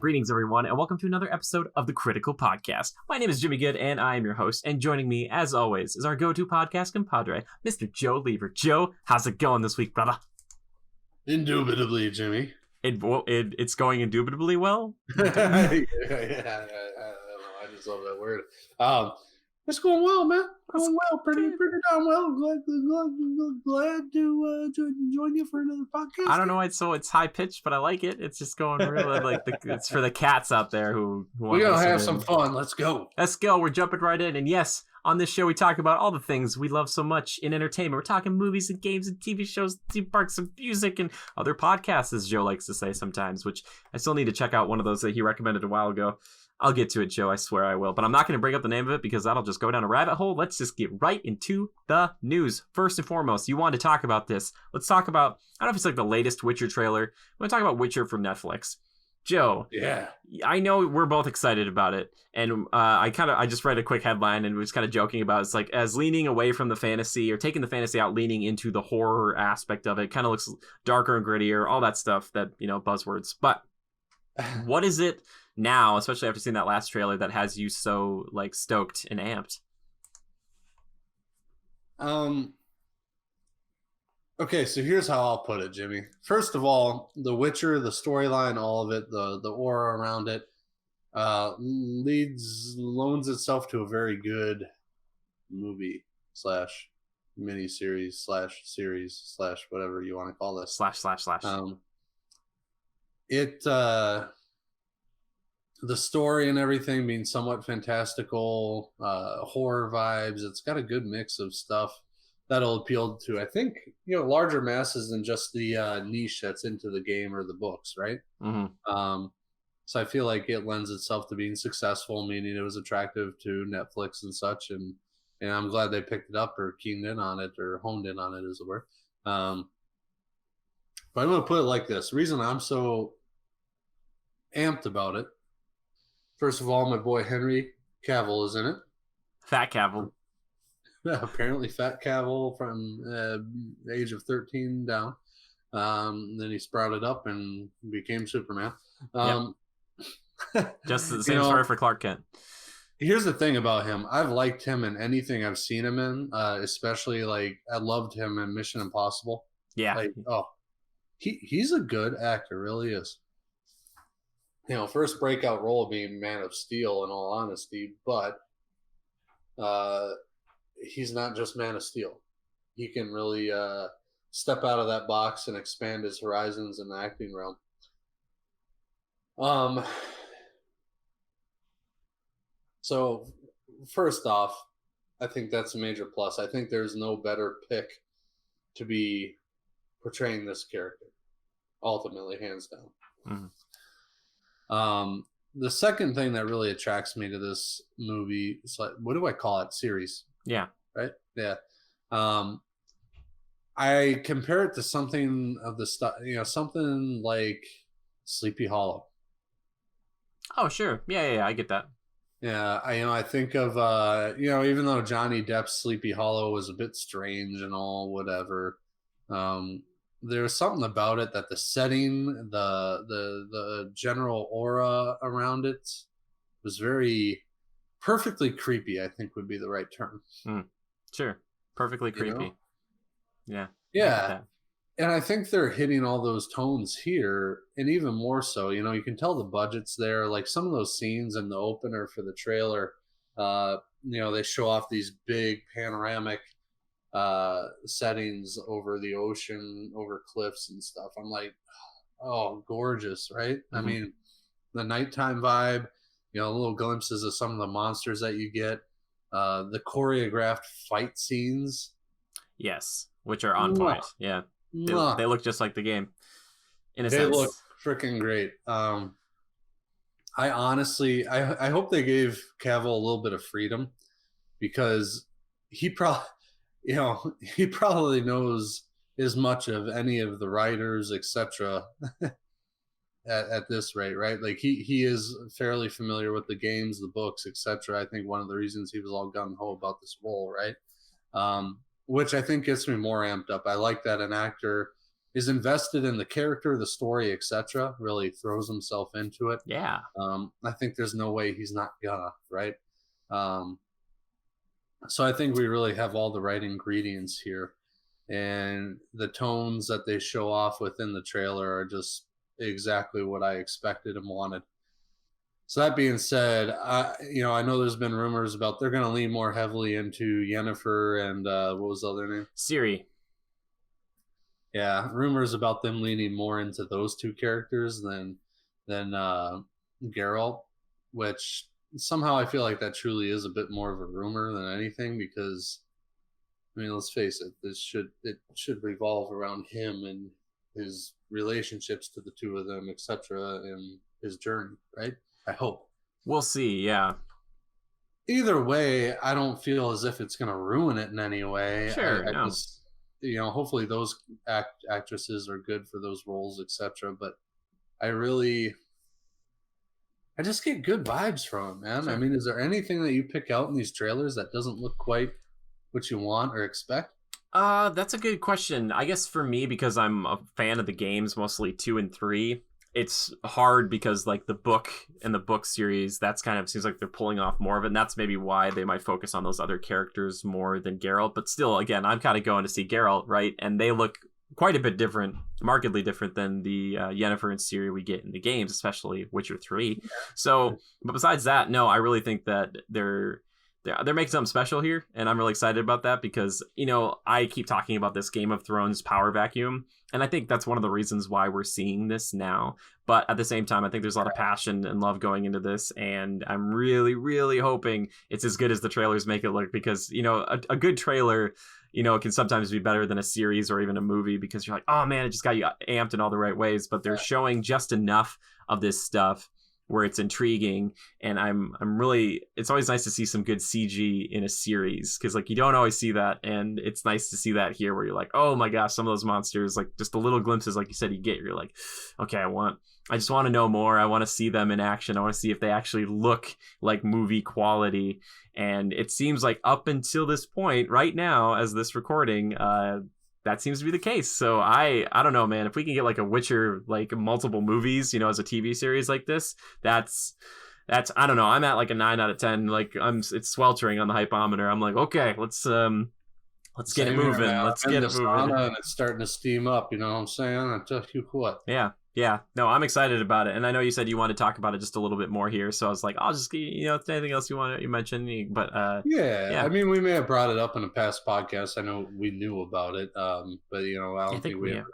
Greetings, everyone, and welcome to another episode of the Critical Podcast. My name is Jimmy Good, and I am your host. And joining me, as always, is our go-to podcast compadre, Mr. Joe Lever. Joe, how's it going this week, brother? Indubitably, Jimmy. It's going indubitably well? I don't know. I just love that word. It's going well, man. Going well, pretty darn well. Glad to join you for another podcast. I don't know why it's high pitched, but I like it. It's just going really it's for the cats out there who want we're to gonna have some fun. Let's go. Let's go. We're jumping right in, and yes, on this show we talk about all the things we love so much in entertainment. We're talking movies and games and TV shows, theme parks and music, and other podcasts, as Joe likes to say sometimes. Which I still need to check out one of those that he recommended a while ago. I'll get to it, Joe. I swear I will. But I'm not going to bring up the name of it because that'll just go down a rabbit hole. Let's just get right into the news. First and foremost, you wanted to talk about this. Let's talk about, I don't know if it's like the latest Witcher trailer. I'm going to talk about Witcher from Netflix. Joe. Yeah. I know we're both excited about it. And I just read a quick headline and was kind of joking about it's like as leaning away from the fantasy or taking the fantasy out, leaning into the horror aspect of it. Kind of looks darker and grittier, all that stuff that, buzzwords. But what is it now, especially after seeing that last trailer, that has you so stoked and amped? Okay, so here's how I'll put it, Jimmy. First of all, The Witcher, the storyline, all of it, the aura around it, loans itself to a very good movie / miniseries / series / whatever you want to call this. / The story and everything being somewhat fantastical, horror vibes. It's got a good mix of stuff that'll appeal to, I think, larger masses than just the niche that's into the game or the books, right? Mm-hmm. So I feel like it lends itself to being successful, meaning it was attractive to Netflix and such, and I'm glad they picked it up or keened in on it or honed in on it, is the word. But I'm going to put it like this. The reason I'm so amped about it, first of all, my boy Henry Cavill is in it. Fat Cavill. Apparently Fat Cavill from the age of 13 down. Then he sprouted up and became Superman. Just the same story for Clark Kent. Here's the thing about him. I've liked him in anything I've seen him in, especially I loved him in Mission Impossible. Yeah. He's a good actor, really is. First breakout role being Man of Steel, in all honesty, but he's not just Man of Steel. He can really step out of that box and expand his horizons in the acting realm. So first off, I think that's a major plus. I think there's no better pick to be portraying this character, ultimately, hands down. Mm-hmm. The second thing that really attracts me to this movie is what do I call it? Series. Yeah. Right? Yeah. I compare it to something of the stuff, something like Sleepy Hollow. Oh, sure. Yeah, I get that. Yeah, I think of even though Johnny Depp's Sleepy Hollow was a bit strange and all, whatever, there's something about it that the setting, the general aura around it was very perfectly creepy, I think would be the right term. Sure. Perfectly creepy. Yeah. Yeah. And I think they're hitting all those tones here, and even more so. You can tell the budget's there. Like some of those scenes in the opener for the trailer, they show off these big panoramic settings over the ocean, over cliffs and stuff. I'm like, oh, gorgeous, right? Mm-hmm. I mean, the nighttime vibe, little glimpses of some of the monsters that you get, the choreographed fight scenes. Yes, which are on point. Yeah. They look just like the game, in a sense. They look freaking great. I honestly, I hope they gave Cavill a little bit of freedom, because he probably knows as much of any of the writers, etc. at this rate, right? Like he is fairly familiar with the games, the books, etc. I think one of the reasons he was all gung ho about this role, right? Which I think gets me more amped up. I like that an actor is invested in the character, the story, etc., really throws himself into it. Yeah. I think there's no way he's not gonna, right? Um, so I think we really have all the right ingredients here, and the tones that they show off within the trailer are just exactly what I expected and wanted. So that being said, I know there's been rumors about they're going to lean more heavily into Yennefer and what was the other name? Ciri. Yeah, rumors about them leaning more into those two characters than Geralt, which somehow I feel like that truly is a bit more of a rumor than anything, because I mean, let's face it, it should revolve around him and his relationships to the two of them, etc., and his journey, right? I hope. We'll see. Yeah. Either way, I don't feel as if it's going to ruin it in any way. Sure. I No. just, hopefully those actresses are good for those roles, etc. But I just get good vibes from it, man. Sure. I mean, is there anything that you pick out in these trailers that doesn't look quite what you want or expect? That's a good question. I guess for me, because I'm a fan of the games, mostly 2 and 3, it's hard because like the book and the book series, that's kind of seems like they're pulling off more of it. And that's maybe why they might focus on those other characters more than Geralt. But still, again, I'm kind of going to see Geralt, right? And they look quite a bit different, markedly different than the Yennefer and Ciri we get in the games, especially Witcher 3. So, but besides that, no, I really think that they're making something special here, and I'm really excited about that because, I keep talking about this Game of Thrones power vacuum, and I think that's one of the reasons why we're seeing this now. But at the same time, I think there's a lot of passion and love going into this, and I'm really, really hoping it's as good as the trailers make it look, because, a good trailer, can sometimes be better than a series or even a movie, because you're like, oh man, it just got you amped in all the right ways, but they're showing just enough of this stuff where it's intriguing, and I'm really, it's always nice to see some good CG in a series, because like you don't always see that, and it's nice to see that here where you're like, oh my gosh, some of those monsters, like just the little glimpses like you said you get, you're like, okay, I just want to know more. I want to see them in action. I want to see if they actually look like movie quality. And it seems like up until this point right now, as this recording, that seems to be the case. So I don't know, man, if we can get like a Witcher, like multiple movies, as a TV series like this, that's, I don't know. I'm at like a 9 out of 10. Like it's sweltering on the hypometer. I'm like, okay, let's get it moving. Let's get it moving. And it's starting to steam up. You know what I'm saying? I tell you what. Yeah. No, I'm excited about it. And I know you said you wanted to talk about it just a little bit more here. So I was like, I'll just, if anything else you mentioned, but yeah. I mean, we may have brought it up in a past podcast. I know we knew about it. But I don't think we ever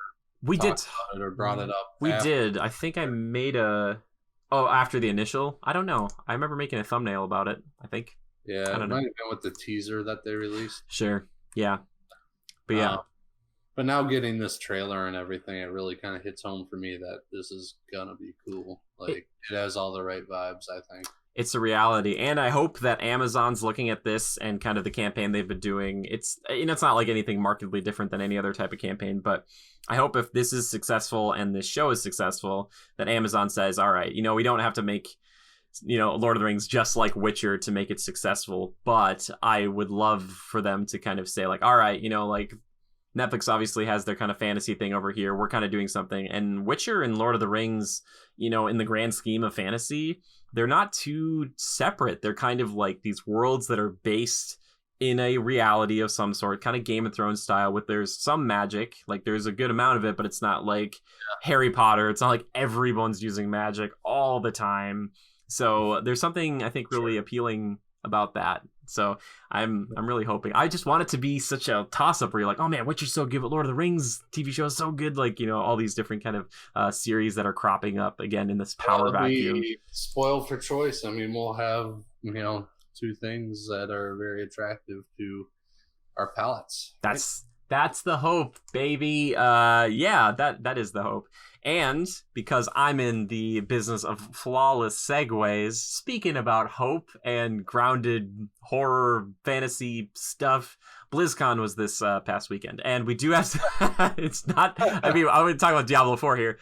did about it or brought it up. We did. I think I made after the initial. I don't know. I remember making a thumbnail about it, I think. Yeah, it might have been with the teaser that they released. Sure. Yeah. But yeah. But now getting this trailer and everything, it really kind of hits home for me that this is gonna be cool. Like it has all the right vibes, I think. It's a reality, and I hope that Amazon's looking at this and kind of the campaign they've been doing. It's it's not like anything markedly different than any other type of campaign, but I hope if this is successful and this show is successful, that Amazon says, all right, we don't have to make Lord of the Rings just like Witcher to make it successful, but I would love for them to kind of say like, all right, like Netflix obviously has their kind of fantasy thing over here. We're kind of doing something. And Witcher and Lord of the Rings, in the grand scheme of fantasy, they're not too separate. They're kind of like these worlds that are based in a reality of some sort, kind of Game of Thrones style, with there's some magic. Like there's a good amount of it, but it's not like Harry Potter. It's not like everyone's using magic all the time. So there's something I think really appealing about that. So I'm really hoping. I just want it to be such a toss-up where you're like, oh man, Witcher's so good, but Lord of the Rings TV show is so good. Like, all these different kind of series that are cropping up again in this power vacuum. Spoiled for choice. I mean, we'll have, two things that are very attractive to our palates. That's the hope, baby. That is the hope. And because I'm in the business of flawless segues, speaking about hope and grounded horror fantasy stuff, BlizzCon was this past weekend, and we do have to, it's not, I mean, I would talk about Diablo 4 here.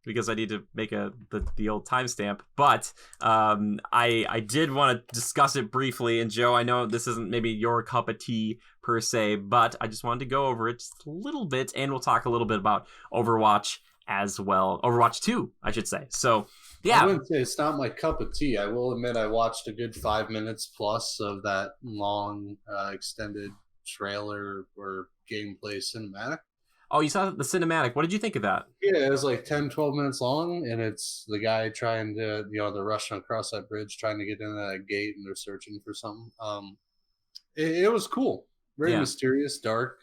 because I need to make the old timestamp. But I did want to discuss it briefly. And Joe, I know this isn't maybe your cup of tea per se, but I just wanted to go over it just a little bit, and we'll talk a little bit about Overwatch as well. Overwatch 2, I should say. So, yeah. I wouldn't say it's not my cup of tea. I will admit I watched a good 5 minutes plus of that long extended trailer or gameplay cinematic. Oh, you saw the cinematic. What did you think of that? Yeah, it was like 10, 12 minutes long, and it's the guy trying to, they're rushing across that bridge, trying to get into that gate, and they're searching for something. It was cool. Very mysterious, dark,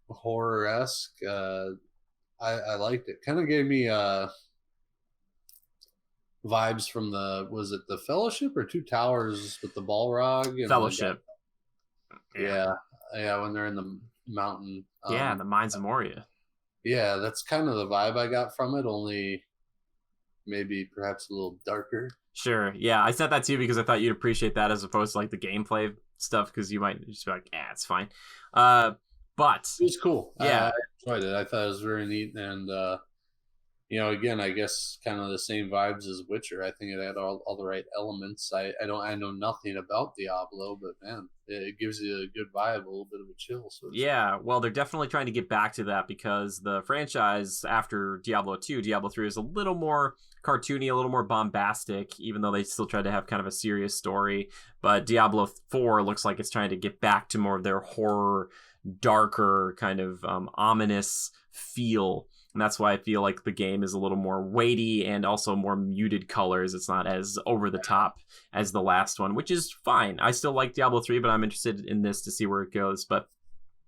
horror-esque. I liked it. Kind of gave me vibes from was it the Fellowship or Two Towers with the Balrog? And Fellowship. Yeah, when they're in the mountain. The Mines of Moria. Yeah, that's kind of the vibe I got from it, only maybe perhaps a little darker. Sure. Yeah, I said that too because I thought you'd appreciate that as opposed to like the gameplay stuff, because you might just be like, it's fine. But it was cool. Yeah, I enjoyed it. I thought it was very neat, and again, I guess kind of the same vibes as Witcher. I think it had all the right elements. I know nothing about Diablo, but man, it gives you a good vibe, a little bit of a chill. So yeah, well, they're definitely trying to get back to that because the franchise after Diablo 2, Diablo 3 is a little more cartoony, a little more bombastic, even though they still tried to have kind of a serious story. But Diablo 4 looks like it's trying to get back to more of their horror, darker, kind of ominous feel. And that's why I feel like the game is a little more weighty and also more muted colors. It's not as over the top as the last one, which is fine. I still like Diablo 3, but I'm interested in this to see where it goes. But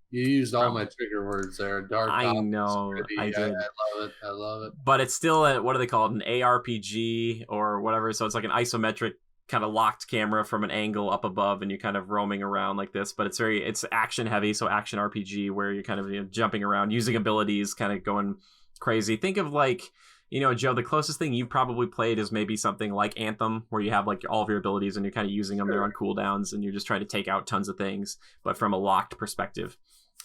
you used all my trigger words there. Dark. I know. I did. I love it. But it's still what do they call it? An ARPG or whatever. So it's like an isometric kind of locked camera from an angle up above, and you're kind of roaming around like this. But it's action heavy, so action RPG where you're kind of jumping around, using abilities, kind of going crazy. Think of like, Joe, the closest thing you've probably played is maybe something like Anthem, where you have like all of your abilities and you're kind of using them. They're on cooldowns and you're just trying to take out tons of things, but from a locked perspective.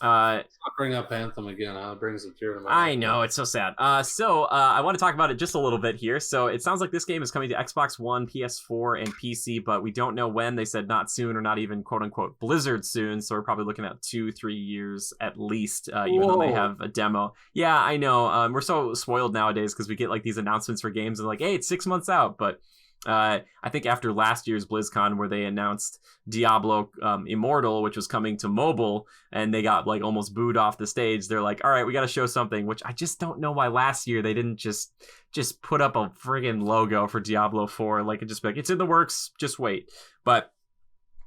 I'll bring up Anthem again. It brings a tear to my I know, it's so sad. So I want to talk about it just a little bit here. So it sounds like this game is coming to Xbox One, PS4, and PC, but we don't know when. They said not soon, or not even quote unquote Blizzard soon. So we're probably looking at 2-3 years at least, even though they have a demo. Yeah, I know. We're so spoiled nowadays because we get like these announcements for games and like, hey, it's 6 months out, but I think after last year's BlizzCon, where they announced Diablo Immortal, which was coming to mobile, and they got like almost booed off the stage, they're like, all right, we got to show something, which I just don't know why last year they didn't just put up a friggin' logo for Diablo 4. Like, it just be like, it's in the works, just wait. But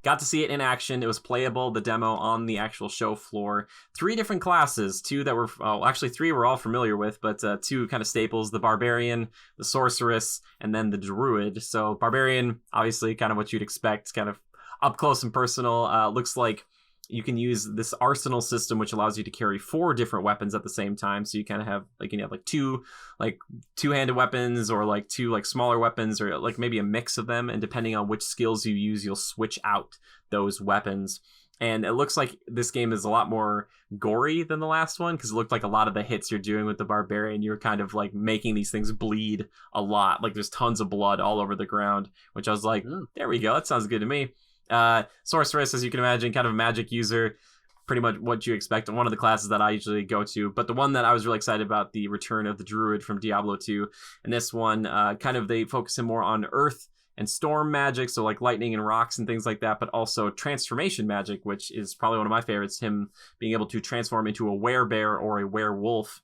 got to see it in action. It was playable, the demo on the actual show floor. 3 different classes, 2 that were, actually 3 we're all familiar with, but 2 kind of staples, the Barbarian, the Sorceress, and then the Druid. So Barbarian, obviously kind of what you'd expect, kind of up close and personal. Looks like you can use this arsenal system, which allows you to carry 4 different weapons at the same time. So you kind of have like 2 like two-handed weapons, or like 2 like smaller weapons, or like maybe a mix of them. And depending on which skills you use, you'll switch out those weapons. And it looks like this game is a lot more gory than the last one, because it looked like a lot of the hits you're doing with the Barbarian, you're kind of like making these things bleed a lot. Like there's tons of blood all over the ground, which I was like, there we go. That sounds good to me. Sorceress, as you can imagine, kind of a magic user, pretty much what you expect, one of the classes that I usually go to. But the one that I was really excited about, the return of the Druid from Diablo 2, and this one kind of they focus in more on earth and storm magic, so like lightning and rocks and things like that, but also transformation magic, which is probably one of my favorites, him being able to transform into a werebear or a werewolf.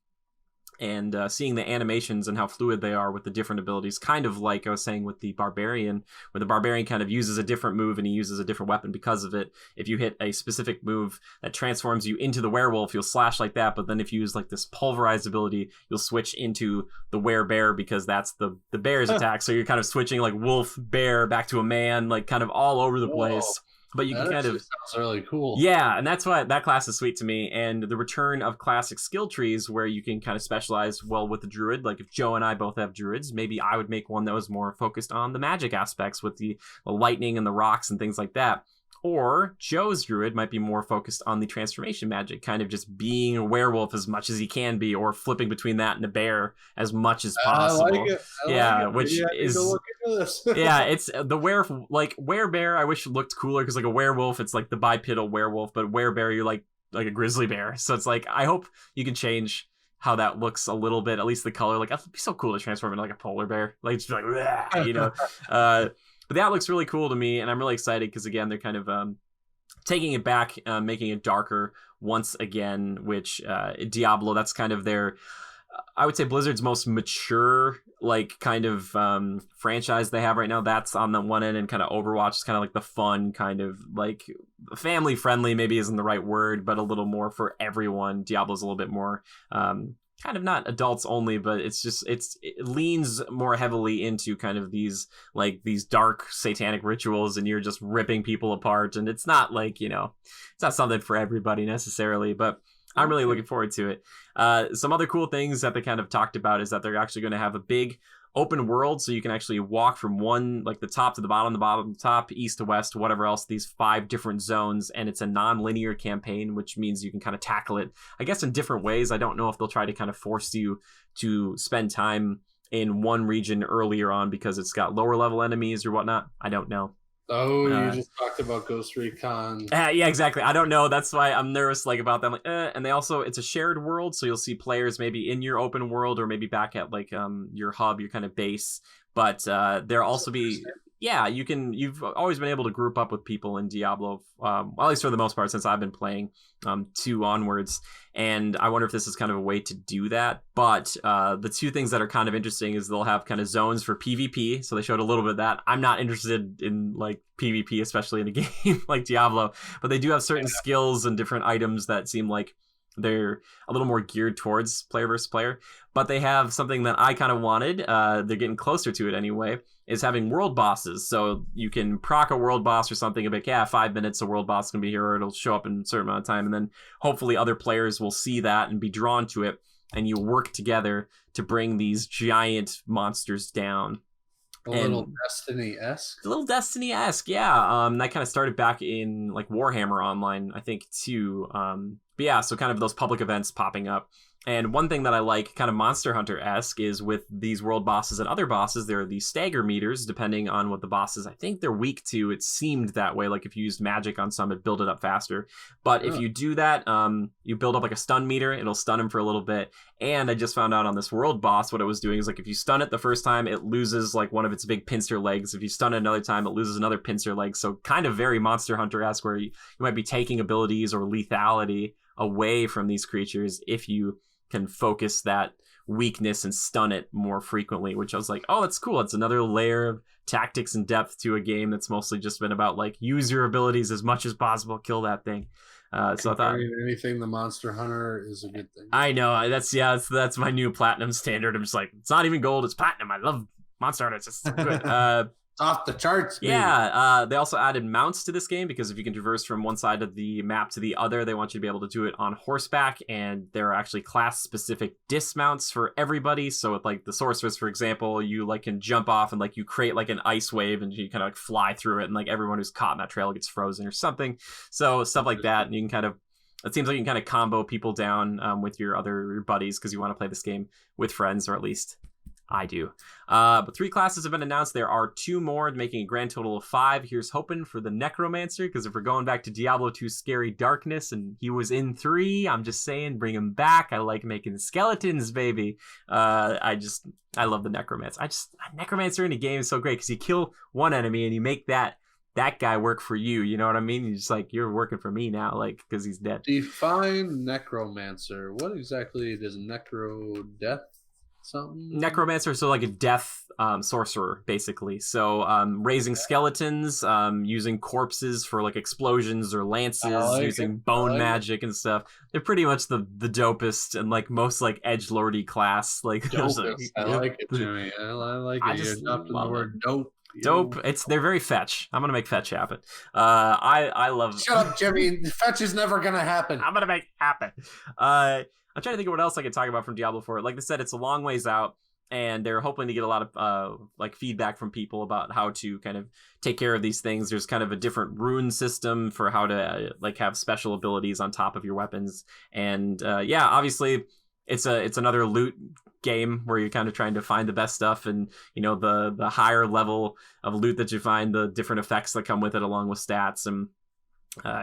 And seeing the animations and how fluid they are with the different abilities, kind of like I was saying with the Barbarian, where the Barbarian kind of uses a different move and he uses a different weapon because of it. If you hit a specific move that transforms you into the werewolf, you'll slash like that. But then if you use like this pulverized ability, you'll switch into the werebear, because that's the bear's attack. So you're kind of switching like wolf, bear, back to a man, like kind of all over the place. But you can kind of sounds really cool. Yeah, and that's why that class is sweet to me. And the return of classic skill trees, where you can kind of specialize well with the Druid. Like if Joe and I both have Druids, maybe I would make one that was more focused on the magic aspects with the lightning and the rocks and things like that. Or Joe's druid might be more focused on the transformation magic, kind of just being a werewolf as much as he can be, or flipping between that and a bear as much as possible. I like it. Yeah, like it. which is look into this. yeah, it's the werebear. I wish it looked cooler because like a werewolf, it's like the bipedal werewolf, but werebear, you're like a grizzly bear. So it's like I hope you can change how that looks a little bit, at least the color. Like it'd be so cool to transform into like a polar bear, like just like you know. But that looks really cool to me, and I'm really excited because again, they're kind of taking it back, making it darker once again. Which Diablo, that's kind of their, I would say Blizzard's most mature like kind of franchise they have right now. That's on the one end, and kind of Overwatch is kind of like the fun kind of like family friendly, maybe isn't the right word, but a little more for everyone. Diablo's a little bit more kind of not adults only, but it leans more heavily into kind of these dark satanic rituals, and you're just ripping people apart, and it's not like, it's not something for everybody necessarily, but I'm really looking forward to it. Some other cool things that they kind of talked about is that they're actually going to have a big open world, so you can actually walk from one, like the top to the bottom to the top, east to west, whatever else, these 5 different zones, and it's a non-linear campaign, which means you can kind of tackle it, I guess, in different ways. I don't know if they'll try to kind of force you to spend time in one region earlier on because it's got lower level enemies or whatnot. I don't know. Oh, you just talked about Ghost Recon. Yeah, exactly. I don't know. That's why I'm nervous about them. And they also, it's a shared world, so you'll see players maybe in your open world or maybe back at your hub, your kind of base. But there'll also be, you've always been able to group up with people in Diablo, at least for the most part since I've been playing 2 onwards. And I wonder if this is kind of a way to do that. But the 2 things that are kind of interesting is they'll have kind of zones for PvP. So they showed a little bit of that. I'm not interested in like PvP, especially in a game like Diablo, but they do have certain skills and different items that seem like they're a little more geared towards player versus player. But they have something that I kind of wanted. They're getting closer to it anyway, is having world bosses. So you can proc a world boss or something, a bit, 5 minutes, a world boss can be here, or it'll show up in a certain amount of time. And then hopefully other players will see that and be drawn to it. And you work together to bring these giant monsters down. A little Destiny-esque? A little Destiny-esque, yeah. That kind of started back in like Warhammer Online, I think, too. But yeah, so kind of those public events popping up. And one thing that I like, kind of Monster Hunter-esque, is with these world bosses and other bosses, there are these stagger meters, depending on what the bosses, I think they're weak to. It seemed that way, like if you used magic on some, it'd build it up faster. But if you do that, you build up like a stun meter, it'll stun him for a little bit. And I just found out on this world boss, what it was doing is like if you stun it the first time, it loses like one of its big pincer legs. If you stun it another time, it loses another pincer leg. So kind of very Monster Hunter-esque, where you might be taking abilities or lethality away from these creatures if you can focus that weakness and stun it more frequently, which I was like, oh, that's cool. It's another layer of tactics and depth to a game that's mostly just been about like use your abilities as much as possible, kill that thing. So I thought anything the Monster Hunter is a good thing. I know that's my new platinum standard. I'm just like, it's not even gold, it's platinum. I love Monster Hunter. It's just so good. Off the charts, baby. Yeah, they also added mounts to this game, because if you can traverse from one side of the map to the other, they want you to be able to do it on horseback, and there are actually class-specific dismounts for everybody. So with like the sorceress, for example, you like can jump off and like you create like an ice wave, and you kind of like fly through it, and like everyone who's caught in that trail gets frozen or something. So stuff like that, and you can kind of, it seems like you can kind of combo people down with your other buddies, because you want to play this game with friends, or at least I do. But 3 classes have been announced. There are 2 more, making a grand total of 5. Here's hoping for the Necromancer, because if we're going back to Diablo 2 Scary Darkness, and he was in 3, I'm just saying, bring him back. I like making skeletons, baby. I love the Necromancer. A Necromancer in a game is so great, because you kill one enemy and you make that guy work for you. You know what I mean? You're just like, you're working for me now, like, because he's dead. Define Necromancer. What exactly does Necro-Death? Something? Necromancer, so like a death sorcerer, basically. So raising skeletons, using corpses for like explosions or lances, using bone magic and stuff. They're pretty much the dopest and like most like edgelordy class. Like, I like it, Jimmy. I like it. You're adopting the word dope. Dope. They're very fetch. I'm gonna make fetch happen. I love. Shut up, Jimmy. Fetch is never gonna happen. I'm gonna make it happen. I'm trying to think of what else I could talk about from Diablo 4. Like I said, it's a long ways out. and they're hoping to get a lot of like feedback from people about how to kind of take care of these things. There's kind of a different rune system for how to like have special abilities on top of your weapons, and yeah, obviously it's another loot game where you're kind of trying to find the best stuff, and you know, the higher level of loot that you find, the different effects that come with it along with stats. And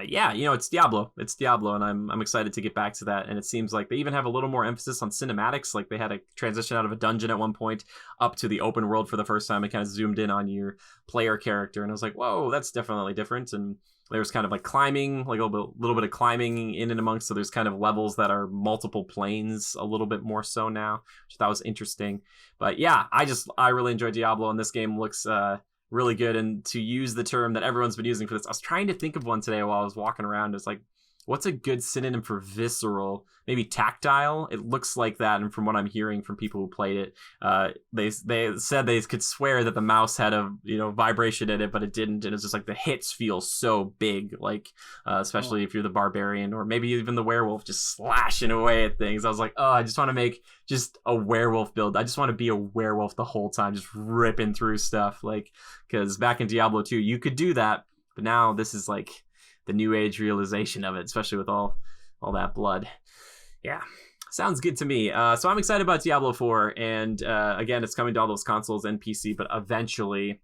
yeah, you know, it's Diablo, and I'm excited to get back to that. And it seems like they even have a little more emphasis on cinematics. Like they had a transition out of a dungeon at one point up to the open world for the first time. It kind of zoomed in on your player character, and I was like, whoa, that's definitely different. And there's kind of like climbing, like a little bit of climbing in and amongst. So there's kind of levels that are multiple planes a little bit more so now, which I thought was interesting. But yeah, I really enjoy Diablo, and this game looks really good. And to use the term that everyone's been using for this, I was trying to think of one today while I was walking around. It's like, what's a good synonym for visceral? Maybe tactile. It looks like that, and from what I'm hearing from people who played it, they said they could swear that the mouse had a, you know, vibration in it, but it didn't. And it's just like the hits feel so big, like especially if you're the barbarian or maybe even the werewolf, just slashing away at things. I was like, oh, I just want to make just a werewolf build. I just want to be a werewolf the whole time, just ripping through stuff. Like, because back in Diablo 2, you could do that, but now this is like the new age realization of it, especially with all that blood. Yeah, sounds good to me. So I'm excited about Diablo 4, and again, it's coming to all those consoles and PC, but eventually.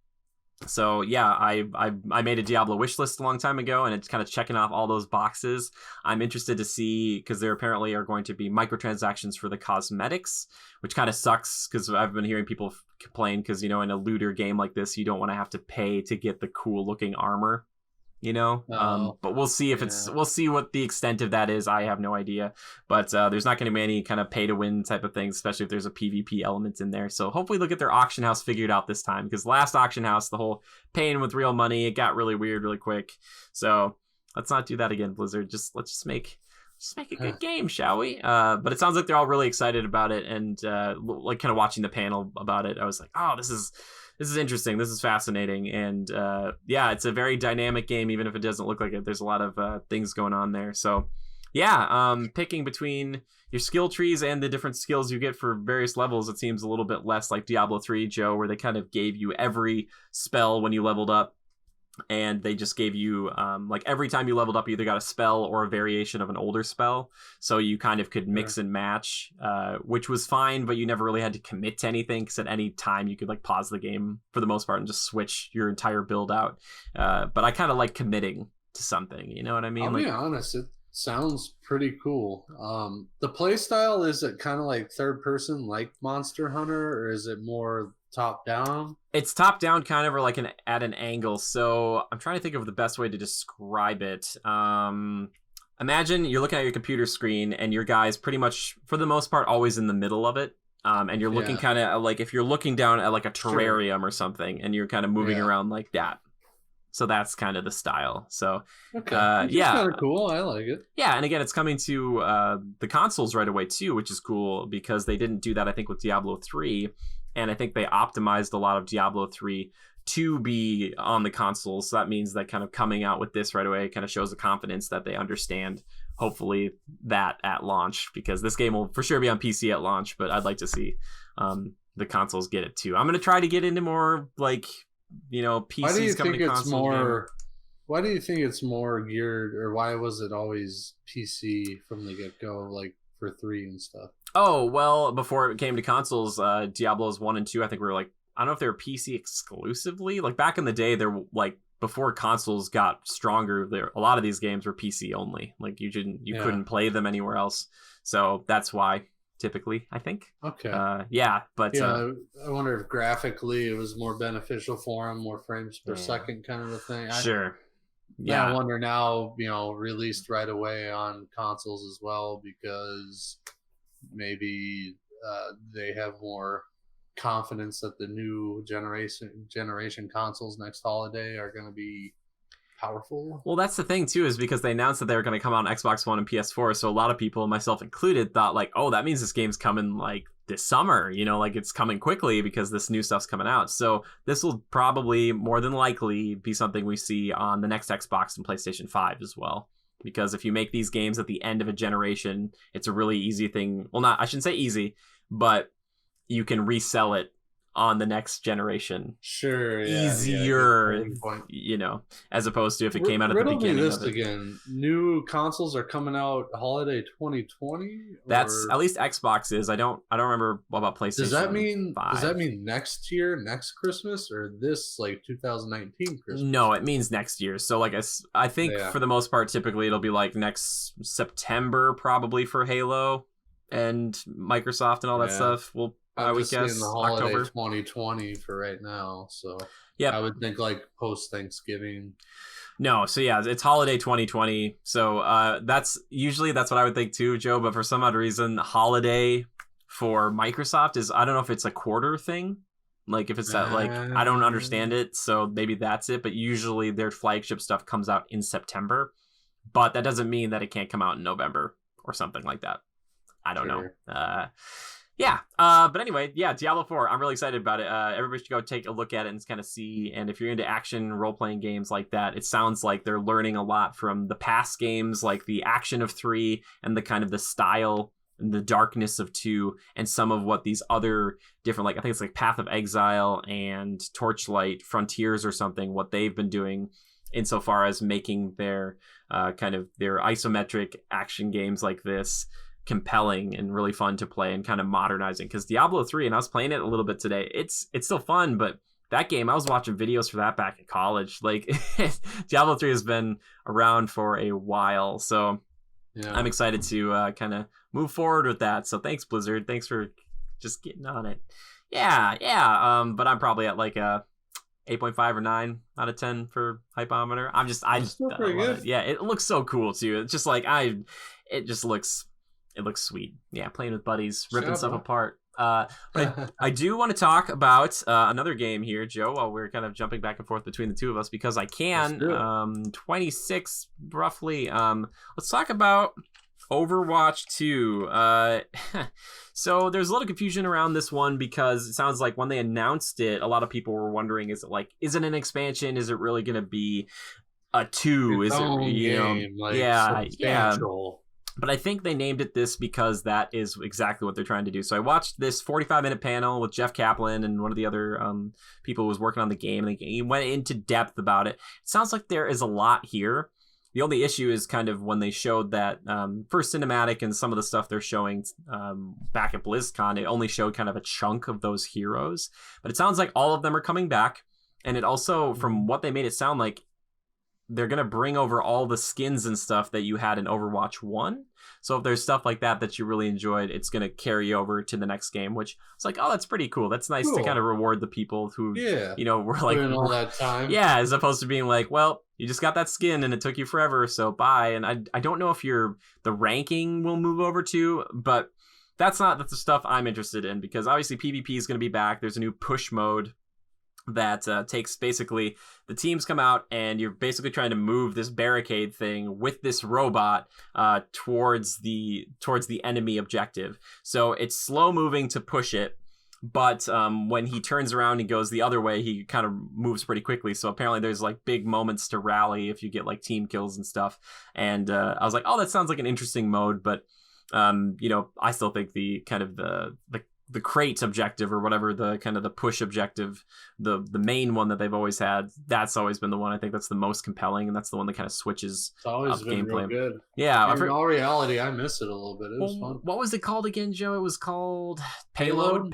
So yeah, I made a Diablo wish list a long time ago, and it's kind of checking off all those boxes. I'm interested to see, because there apparently are going to be microtransactions for the cosmetics, which kind of sucks, because I've been hearing people complain, because, you know, in a looter game like this, you don't want to have to pay to get the cool looking armor, you know. But we'll see if we'll see what the extent of that is. I have no idea, but there's not going to be any kind of pay to win type of things, especially if there's a PvP element in there. So hopefully they'll get their auction house figured out this time, because last auction house, the whole paying with real money, it got really weird really quick. So let's not do that again, Blizzard. Let's just make a good game, shall we? But it sounds like they're all really excited about it, and like kind of watching the panel about it, I was like, oh, this is interesting. This is fascinating. And yeah, it's a very dynamic game, even if it doesn't look like it. There's a lot of things going on there. So yeah, picking between your skill trees and the different skills you get for various levels, it seems a little bit less like Diablo 3, Joe, where they kind of gave you every spell when you leveled up. And they just gave you like every time you leveled up, you either got a spell or a variation of an older spell, so you kind of could mix and match, which was fine, but you never really had to commit to anything, because at any time you could like pause the game for the most part and just switch your entire build out. But I kind of like committing to something, you know what I mean? I'll be honest, it sounds pretty cool. The play style, is it kind of like third person like Monster Hunter, or is it more top down? It's top down kind of, or like at an angle. So I'm trying to think of the best way to describe it. Imagine you're looking at your computer screen, and your guy's pretty much, for the most part, always in the middle of it. And you're looking kind of like if you're looking down at like a terrarium or something, and you're kind of moving around like that. So that's kind of the style. So yeah, kind of cool. I like it. Yeah, and again, it's coming to the consoles right away too, which is cool, because they didn't do that, I think, with Diablo 3. And I think they optimized a lot of Diablo 3 to be on the consoles. So that means that kind of coming out with this right away kind of shows the confidence that they understand, hopefully, that at launch, because this game will for sure be on PC at launch, but I'd like to see the consoles get it too. I'm going to try to get into more, like, you know, PCs coming to consoles. Why do you think it's more geared, or why was it always PC from the get-go, like for 3 and stuff? Oh, well, before it came to consoles, Diablos 1 and 2, I think were like, I don't know if they were PC exclusively. Like back in the day, they're like, before consoles got stronger, a lot of these games were PC only. Like you couldn't play them anywhere else. So that's why, typically, I think. Okay. Yeah, but I wonder if graphically it was more beneficial for them, more frames per second kind of a thing. Sure. Yeah, I wonder now, you know, released right away on consoles as well, because maybe they have more confidence that the new generation consoles next holiday are going to be powerful. Well, that's the thing too, is because they announced that they were going to come out on Xbox One and PS4, so a lot of people, myself included, thought like, oh, that means this game's coming like this summer, you know, like it's coming quickly because this new stuff's coming out. So this will probably more than likely be something we see on the next Xbox and PlayStation 5 as well. Because if you make these games at the end of a generation, it's a really easy thing. Well, I shouldn't say easy, but you can resell it on the next generation Sure, easier, good point. you know, as opposed to if it came out at the Riddle me beginning this of it. again. New consoles are coming out holiday 2020, That's or at least Xbox is. I don't remember what about PlayStation. does that mean 5. next year, next Christmas, or this like 2019 Christmas? No, it means next year. So like I think Yeah. for the most part, typically it'll be like next September probably for Halo and Microsoft and all that Yeah. stuff. Well, I I'm would just seeing guess the holiday October. 2020 for right now, so Yep. I would think like post Thanksgiving. No, so yeah, it's holiday 2020. So that's what I would think too, Joe. But for some odd reason, holiday for Microsoft is, I don't know if it's a quarter thing. Like if it's that, like, I don't understand it. So maybe that's it. But usually their flagship stuff comes out in September. But that doesn't mean that it can't come out in November or something like that. I don't know. Yeah. But anyway, yeah, Diablo 4. I'm really excited about it. Everybody should go take a look at it and kind of see. And if you're into action role-playing games like that, it sounds like they're learning a lot from the past games, like the action of 3 and the kind of the style and the darkness of 2, and some of what these other different, like I think it's like Path of Exile and Torchlight Frontiers or something, what they've been doing insofar as making their kind of their isometric action games like this compelling and really fun to play, and kind of modernizing. Because Diablo 3, and I was playing it a little bit today, it's still fun, but that game, I was watching videos for that back in college. Like Diablo 3 has been around for a while, so yeah. I'm excited to kind of move forward with that. So thanks, Blizzard. Thanks for just getting on it. Yeah. But I'm probably at like a 8.5 or 9 out of 10 for Hypometer. I just love it. Yeah, it looks so cool too. It's just like it looks sweet. Yeah, playing with buddies, ripping stuff apart. But I do want to talk about another game here, Joe, while we're kind of jumping back and forth between the two of us, because I can. 26 roughly. Let's talk about Overwatch 2. So there's a little confusion around this one, because it sounds like when they announced it, a lot of people were wondering, is it an expansion? Is it really going to be a 2? Is it, you know, like, yeah. But I think they named it this because that is exactly what they're trying to do. So I watched this 45-minute panel with Jeff Kaplan and one of the other people who was working on the game, and he went into depth about it. It sounds like there is a lot here. The only issue is kind of when they showed that first cinematic and some of the stuff they're showing back at BlizzCon, it only showed kind of a chunk of those heroes. But it sounds like all of them are coming back. And it also, from what they made it sound like, they're going to bring over all the skins and stuff that you had in Overwatch 1. So if there's stuff like that you really enjoyed, it's going to carry over to the next game, which it's like, oh, that's pretty cool. That's nice to kind of reward the people who, you know, were like, all that time. Yeah, as opposed to being like, well, you just got that skin and it took you forever, so bye. And I don't know if the ranking will move over to, but that's not the stuff I'm interested in, because obviously PvP is going to be back. There's a new push mode that takes basically the teams come out and you're basically trying to move this barricade thing with this robot towards the enemy objective. So it's slow moving to push it, but when he turns around and goes the other way, he kind of moves pretty quickly. So apparently there's like big moments to rally if you get like team kills and stuff. And I was like, oh, that sounds like an interesting mode, but you know, I still think the kind of the crate objective, or whatever, the kind of the push objective, the main one that they've always had, that's always been the one I think that's the most compelling, and that's the one that kind of switches it's always been gameplay. Real good. Yeah, in all reality, I miss it a little bit. It was fun. What was it called again, Joe? It was called Payload.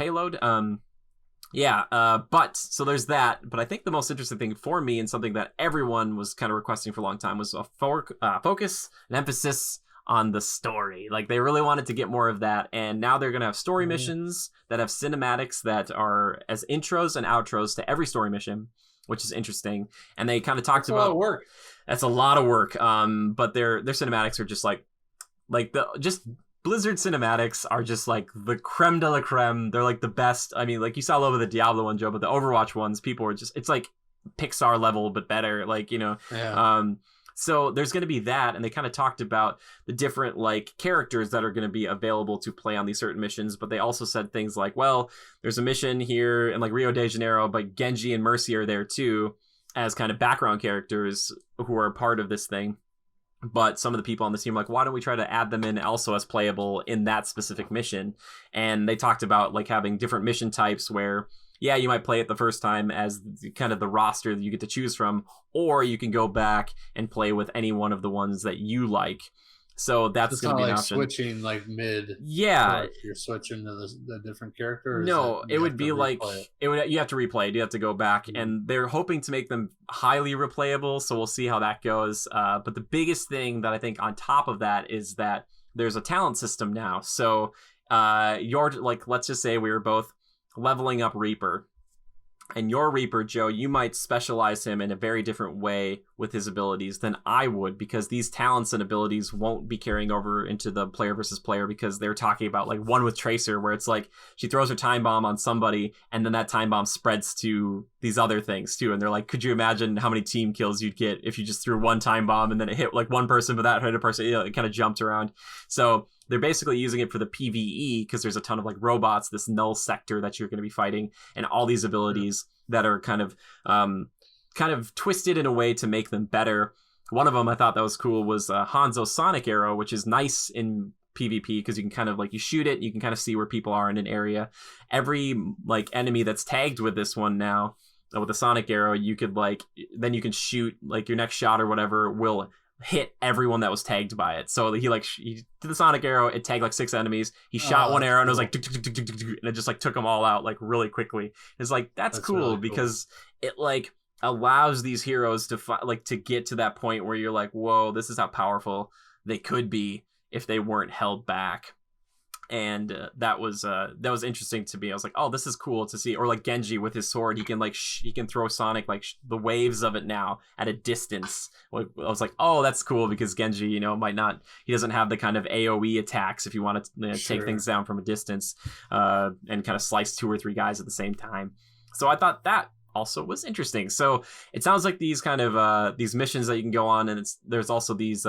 But so there's that. But I think the most interesting thing for me, and something that everyone was kind of requesting for a long time, was a focus, an emphasis on the story. Like, they really wanted to get more of that, and now they're going to have story missions that have cinematics that are as intros and outros to every story mission, which is interesting. And they kind of talked about, a lot of work. That's a lot of work. But their cinematics are just like Blizzard cinematics are just like the creme de la creme. They're like the best. I mean, like, you saw all over the Diablo one, Joe, but the Overwatch ones, people were just, it's like Pixar level but better, like, you know. So there's going to be that, and they kind of talked about the different like characters that are going to be available to play on these certain missions, but they also said things like, well, there's a mission here in like Rio de Janeiro, but Genji and Mercy are there too as kind of background characters who are part of this thing. But some of the people on the team were like, why don't we try to add them in also as playable in that specific mission? And they talked about like having different mission types where, yeah, you might play it the first time as kind of the roster that you get to choose from, or you can go back and play with any one of the ones that you like. So that's going to be an like option. Switching like mid. Yeah, you're switching to the different character. No, it would be like you have to replay it. You have to go back, and they're hoping to make them highly replayable. So we'll see how that goes. But the biggest thing that I think on top of that is that there's a talent system now. So you're like, let's just say we were both leveling up Reaper. And your Reaper, Joe, you might specialize him in a very different way with his abilities than I would, because these talents and abilities won't be carrying over into the player versus player, because they're talking about like one with Tracer where it's like she throws her time bomb on somebody and then that time bomb spreads to these other things too. And they're like, could you imagine how many team kills you'd get if you just threw one time bomb and then it hit like one person, but that hit a person, it kind of jumped around. So they're basically using it for the PvE because there's a ton of like robots, this null sector that you're going to be fighting, and all these abilities that are kind of twisted in a way to make them better. One of them I thought that was cool was Hanzo's Sonic Arrow, which is nice in PvP because you can kind of like, you shoot it, you can kind of see where people are in an area. Every like enemy that's tagged with this one now, with the Sonic Arrow, you could like, then you can shoot like your next shot or whatever will hit everyone that was tagged by it. So he did the Sonic Arrow, it tagged like 6 enemies, he shot one arrow and it was like and it just like took them all out like really quickly. It's like that's cool, really cool because it like allows these heroes to to get to that point where you're like, whoa, this is how powerful they could be if they weren't held back. And that was interesting to me. I was like, oh, this is cool to see. Or like Genji with his sword, he can like he can throw Sonic like the waves of it now at a distance. Like, I was like, oh, that's cool, because Genji, he doesn't have the kind of AoE attacks if you want to take things down from a distance and kind of slice 2 or 3 guys at the same time. So I thought that also was interesting. So it sounds like these kind of these missions that you can go on, and there's also these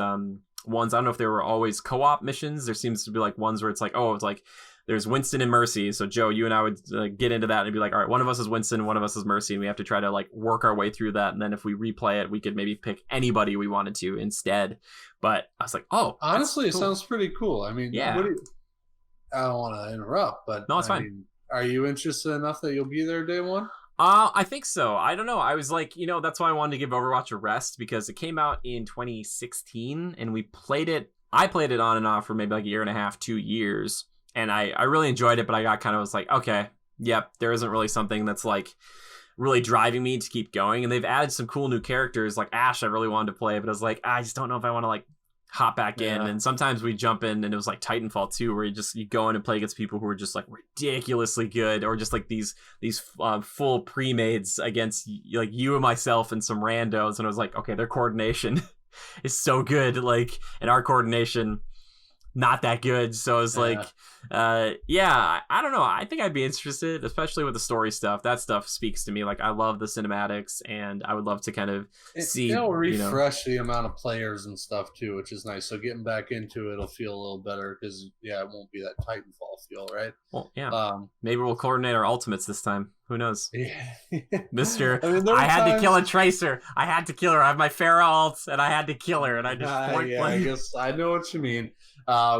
ones, I don't know if they were always co-op missions. There seems to be like ones where it's like, oh, it's like there's Winston and Mercy. So Joe, you and I would get into that and be like, all right, one of us is Winston, one of us is Mercy, and we have to try to like work our way through that. And then if we replay it, we could maybe pick anybody we wanted to instead. But I was like, oh, honestly, it cool. Sounds pretty cool. I mean, yeah. I don't want to interrupt, but no, it's fine. Mean, are you interested enough that you'll be there day one? I think so. I don't know. I was like, that's why I wanted to give Overwatch a rest, because it came out in 2016 and we played it. I played it on and off for maybe like a year and a half, 2 years. And I really enjoyed it, but I got kind of was like, okay, yep, there isn't really something that's like really driving me to keep going. And they've added some cool new characters like Ashe I really wanted to play, but I was like, I just don't know if I want to like hop back in. And sometimes we jump in, and it was like Titanfall 2 where you go in and play against people who are just like ridiculously good, or just like these full pre-mades against like you and myself and some randos, and I was like, okay, their coordination is so good, like, and our coordination not that good. So it's like I don't know, I think I'd be interested, especially with the story stuff. That stuff speaks to me. Like, I love the cinematics, and I would love to kind of see it'll refresh the amount of players and stuff too, which is nice. So getting back into it'll feel a little better, because it won't be that Titanfall feel, right? Well, maybe we'll coordinate our ultimates this time. Who knows? Mister, I mean, I had to kill a Tracer. I had to kill her. I have my Pharah ult, and I had to kill her, and I just I guess I know what you mean.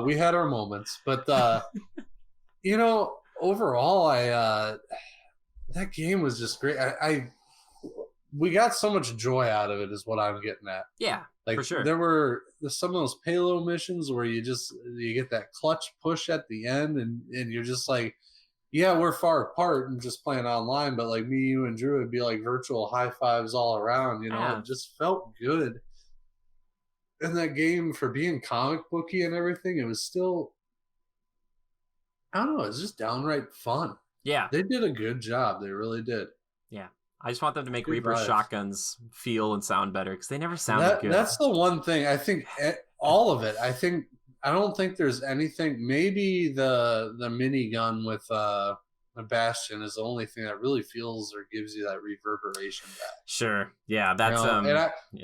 We had our moments, but overall, that game was just great. We got so much joy out of it, is what I'm getting at. Yeah, like, for sure. There were some of those payload missions where you get that clutch push at the end, and you're just like, yeah, we're far apart and just playing online, but like me, you, and Drew would be like virtual high fives all around. It just felt good. And that game, for being comic booky and everything, it was still, I don't know, it's just downright fun. Yeah. They did a good job. They really did. Yeah. I just want them to make Reaper shotguns feel and sound better, because they never sounded good. That's the one thing. I think all of it. I don't think there's anything. Maybe the minigun with a Bastion is the only thing that really feels or gives you that reverberation back. Sure. Yeah, that's and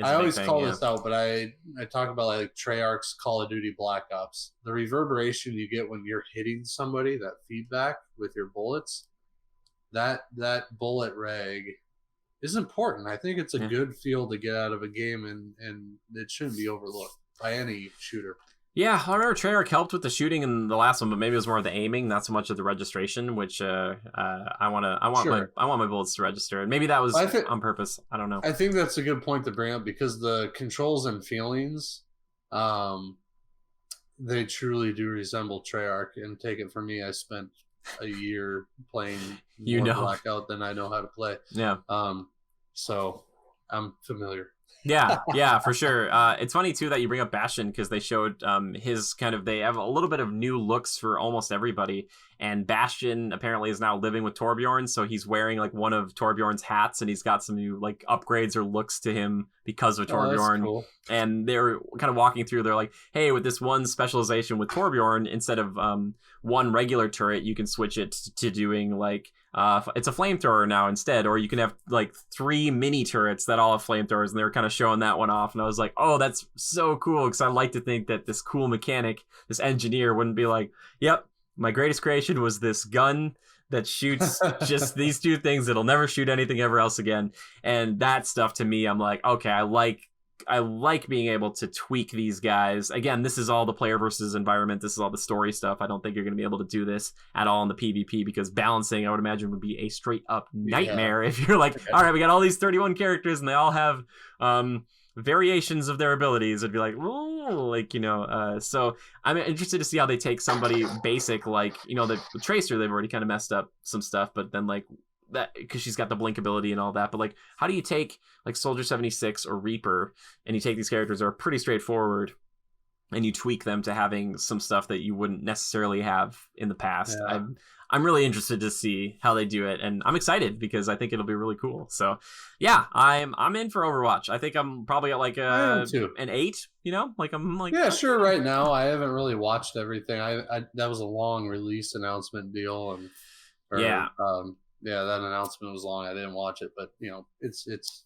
I always call this out, but I talk about like Treyarch's Call of Duty Black Ops. The reverberation you get when you're hitting somebody, that feedback with your bullets, that bullet rag is important. I think it's a good feel to get out of a game, and it shouldn't be overlooked. by any shooter. Yeah, I remember Treyarch helped with the shooting in the last one, but maybe it was more of the aiming, not so much of the registration. Which I want my bullets to register, and maybe that was on purpose. I don't know. I think that's a good point to bring up because the controls and feelings, they truly do resemble Treyarch. And take it from me, I spent a year playing more Blackout than I know how to play. Yeah. So I'm familiar. Yeah, for sure. It's funny too that you bring up Bastion because they showed his they have a little bit of new looks for almost everybody, and Bastion apparently is now living with Torbjorn, so he's wearing like one of Torbjorn's hats, and he's got some new like upgrades or looks to him because of Torbjorn. Cool. And they're kind of walking through. They're like, hey, with this one specialization with Torbjorn, instead of one regular turret, you can switch it to doing like it's a flamethrower now instead, or you can have like 3 mini turrets that all have flamethrowers, and they were kind of showing that one off, and I was like, oh, that's so cool, because I like to think that this cool mechanic, this engineer, wouldn't be like, yep, my greatest creation was this gun that shoots just these 2 things that'll never shoot anything ever else again. And that stuff to me, I'm like, okay, I like being able to tweak these guys. Again, this is all the player versus environment. This is all the story stuff. I don't think you're going to be able to do this at all in the PvP, because balancing, I would imagine, would be a straight up nightmare if you're like, all right, we got all these 31 characters and they all have variations of their abilities. It'd be like, oh, like, so I'm interested to see how they take somebody basic, like, the Tracer. They've already kind of messed up some stuff, but then like that, because she's got the blink ability and all that, but like, how do you take like Soldier 76 or Reaper, and you take these characters that are pretty straightforward and you tweak them to having some stuff that you wouldn't necessarily have in the past? I'm really interested to see how they do it, and I'm excited because I think it'll be really cool. So yeah, I'm in for Overwatch. I think I'm probably at like an 8, like I'm like, yeah, sure. Right now I haven't really watched everything. I that was a long release announcement deal, and that announcement was long. I didn't watch it, but it's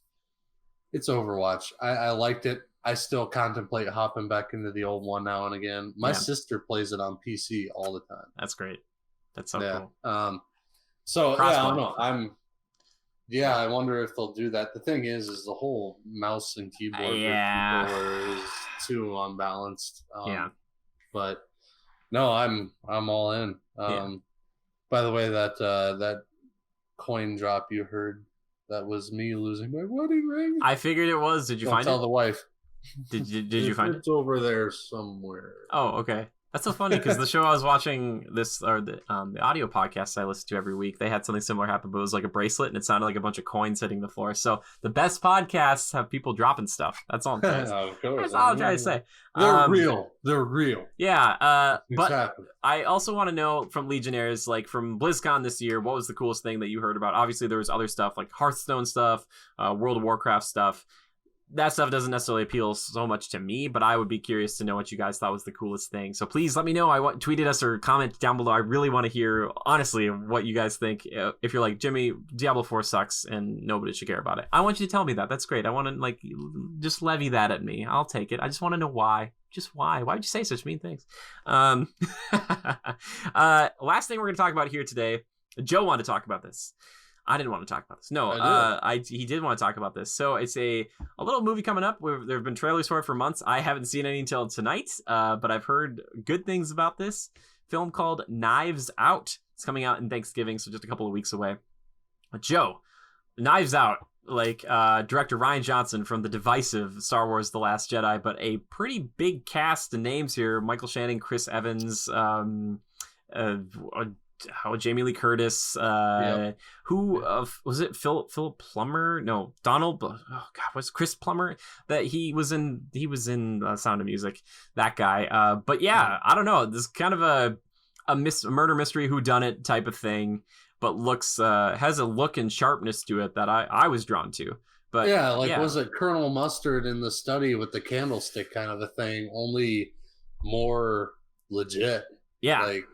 Overwatch. I liked it. I still contemplate hopping back into the old one now and again. My sister plays it on PC all the time. That's great. That's so cool. I don't know. I wonder if they'll do that. The thing is the whole mouse and keyboard controller is too unbalanced. But no, I'm all in. By the way, that coin drop you heard, that was me losing my wedding ring. I figured it was. Did you find it? Tell the wife. Did you find it? It's over there somewhere. Oh, okay. That's so funny because the show I was watching, the audio podcast I listen to every week, they had something similar happen, but it was like a bracelet and it sounded like a bunch of coins hitting the floor. So the best podcasts have people dropping stuff. That's all I'm trying to say. Of course. That's all I'm trying to say. They're real. They're real. Yeah. But I also want to know from Legionnaires, like from BlizzCon this year, what was the coolest thing that you heard about? Obviously, there was other stuff like Hearthstone stuff, World of Warcraft stuff. That stuff doesn't necessarily appeal so much to me, but I would be curious to know what you guys thought was the coolest thing. So please let me know. Tweet at us or comment down below. I really want to hear, honestly, what you guys think. If you're like, Jimmy, Diablo 4 sucks and nobody should care about it, I want you to tell me that. That's great. I want to just levy that at me. I'll take it. I just want to know why. Just why? Why would you say such mean things? Last thing we're going to talk about here today. Joe wanted to talk about this. I didn't want to talk about this. No, he did want to talk about this. So it's a little movie coming up. There have been trailers for it for months. I haven't seen any until tonight, but I've heard good things about this film called Knives Out. It's coming out in Thanksgiving, so just a couple of weeks away. Joe, Knives Out, like director Rian Johnson from the divisive Star Wars The Last Jedi, but a pretty big cast of names here. Michael Shannon, Chris Evans, Jamie Lee Curtis, who was it? Philip Plummer? No, Donald. Oh God, was Chris Plummer? That he was in Sound of Music. That guy. But yeah, I don't know. This kind of a murder mystery whodunit type of thing, but has a look and sharpness to it that I was drawn to. But was it Colonel Mustard in the study with the candlestick kind of a thing? Only more legit. Yeah. Like,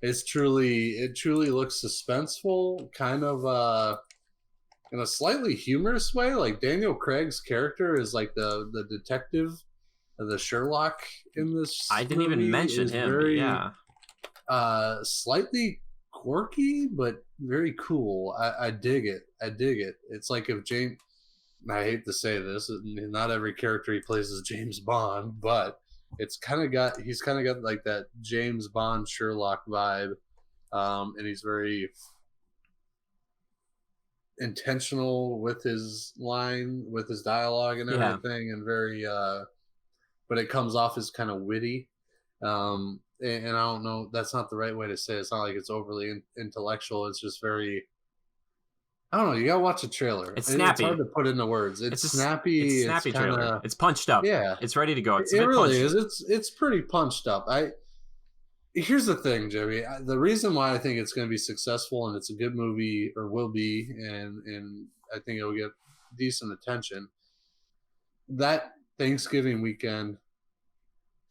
it truly looks suspenseful, kind of in a slightly humorous way. Like Daniel Craig's character is like the detective, the Sherlock in this. I didn't even mention him. Very, slightly quirky, but very cool. I dig it. It's like if I hate to say this, not every character he plays is James Bond, but he's kind of got like that James Bond Sherlock vibe, and he's very intentional with his dialogue and Yeah. everything, and very, but it comes off as kind of witty. And I don't know, that's not the right way to say it. It's not like it's overly intellectual. It's just very, I don't know. You gotta watch a trailer. It's It's snappy. hard to put into words. It's It's snappy. It's It's snappy kind trailer. of, It's punched up. yeah. It's ready to go. It's a It bit really punchy. is. It's pretty punched up. Here's the thing, Jimmy. The reason why I think it's going to be successful and it's a good movie, or will be, and I think it'll get decent attention. That Thanksgiving weekend,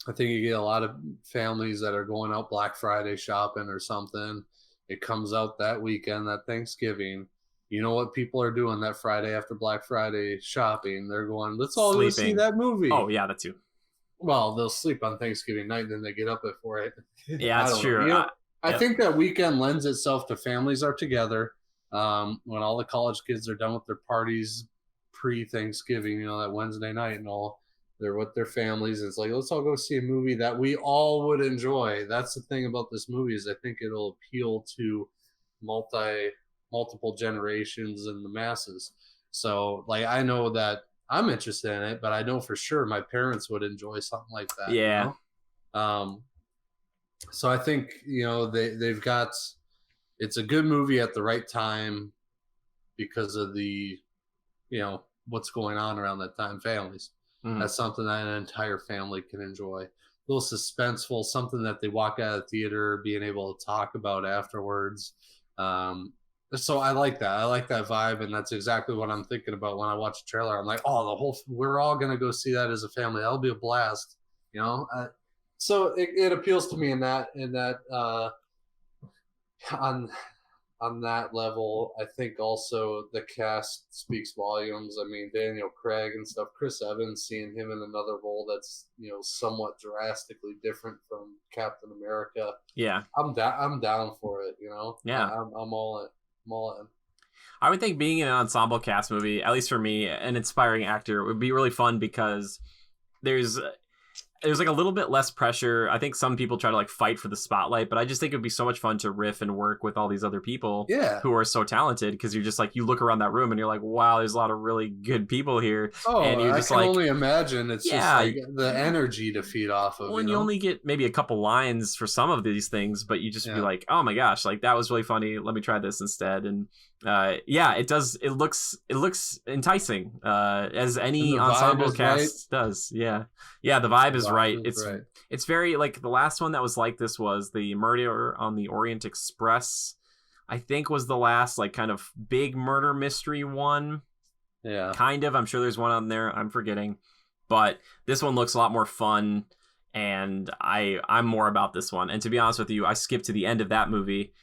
I think you get a lot of families that are going out Black Friday shopping or something. It comes out that weekend, that Thanksgiving. You know what people are doing that Friday after Black Friday shopping? They're going, let's all go see Sleeping. that movie. Oh yeah, that too. Well, they'll sleep on Thanksgiving night, and then they get up at 4 a.m. Yeah, that's true. You know, I Yep. think that weekend lends itself to families are together. When all the college kids are done with their parties pre-Thanksgiving, that Wednesday night and all, they're with their families. It's like, let's all go see a movie that we all would enjoy. That's the thing about this movie, is I think it'll appeal to multiple generations and the masses. So, like, I know that I'm interested in it, but I know for sure my parents would enjoy something like that. Yeah. So I think, they've got, it's a good movie at the right time because of the, what's going on around that time. Families. That's something that an entire family can enjoy. A little suspenseful, something that they walk out of the theater being able to talk about afterwards. So I like that. I like that vibe, and that's exactly what I'm thinking about when I watch a trailer. I'm like, oh, we're all gonna go see that as a family. That'll be a blast, So it appeals to me in that on that level. I think also the cast speaks volumes. I mean, Daniel Craig and stuff. Chris Evans, seeing him in another role that's somewhat drastically different from Captain America. Yeah, I'm down for it. Yeah, I'm all in. I would think being in an ensemble cast movie, at least for me, an inspiring actor would be really fun because there's like a little bit less pressure. I think some people try to like fight for the spotlight, but I just think it would be so much fun to riff and work with all these other people who are so talented, because you're just like, you look around that room and you're like, wow, there's a lot of really good people here. Oh, and you're just I can only imagine. It's just like the energy to feed off of. When you only get maybe a couple lines for some of these things, but you just be like, oh my gosh, like that was really funny. Let me try this instead. And it does. It looks enticing, as any ensemble cast does. Yeah, the vibe is right. It's very like the last one that was like this was the Murder on the Orient Express. I think was the last like kind of big murder mystery one. Yeah, kind of. I'm sure there's one on there. I'm forgetting, but this one looks a lot more fun, and I'm more about this one. And to be honest with you, I skipped to the end of that movie.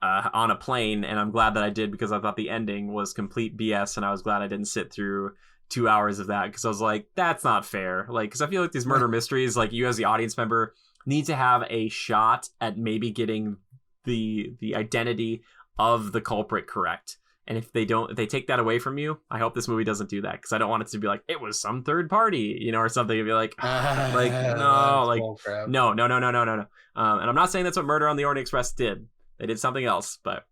On a plane, and I'm glad that I did, because I thought the ending was complete BS, and I was glad I didn't sit through 2 hours of that, because I was like, that's not fair. Like, because I feel like these murder mysteries, like, you as the audience member need to have a shot at maybe getting the identity of the culprit correct. And if they take that away from you, I hope this movie doesn't do that, because I don't want it to be like, it was some third party, or something. It'd be like, no, like, no. And I'm not saying that's what Murder on the Orient Express did. They did something else, but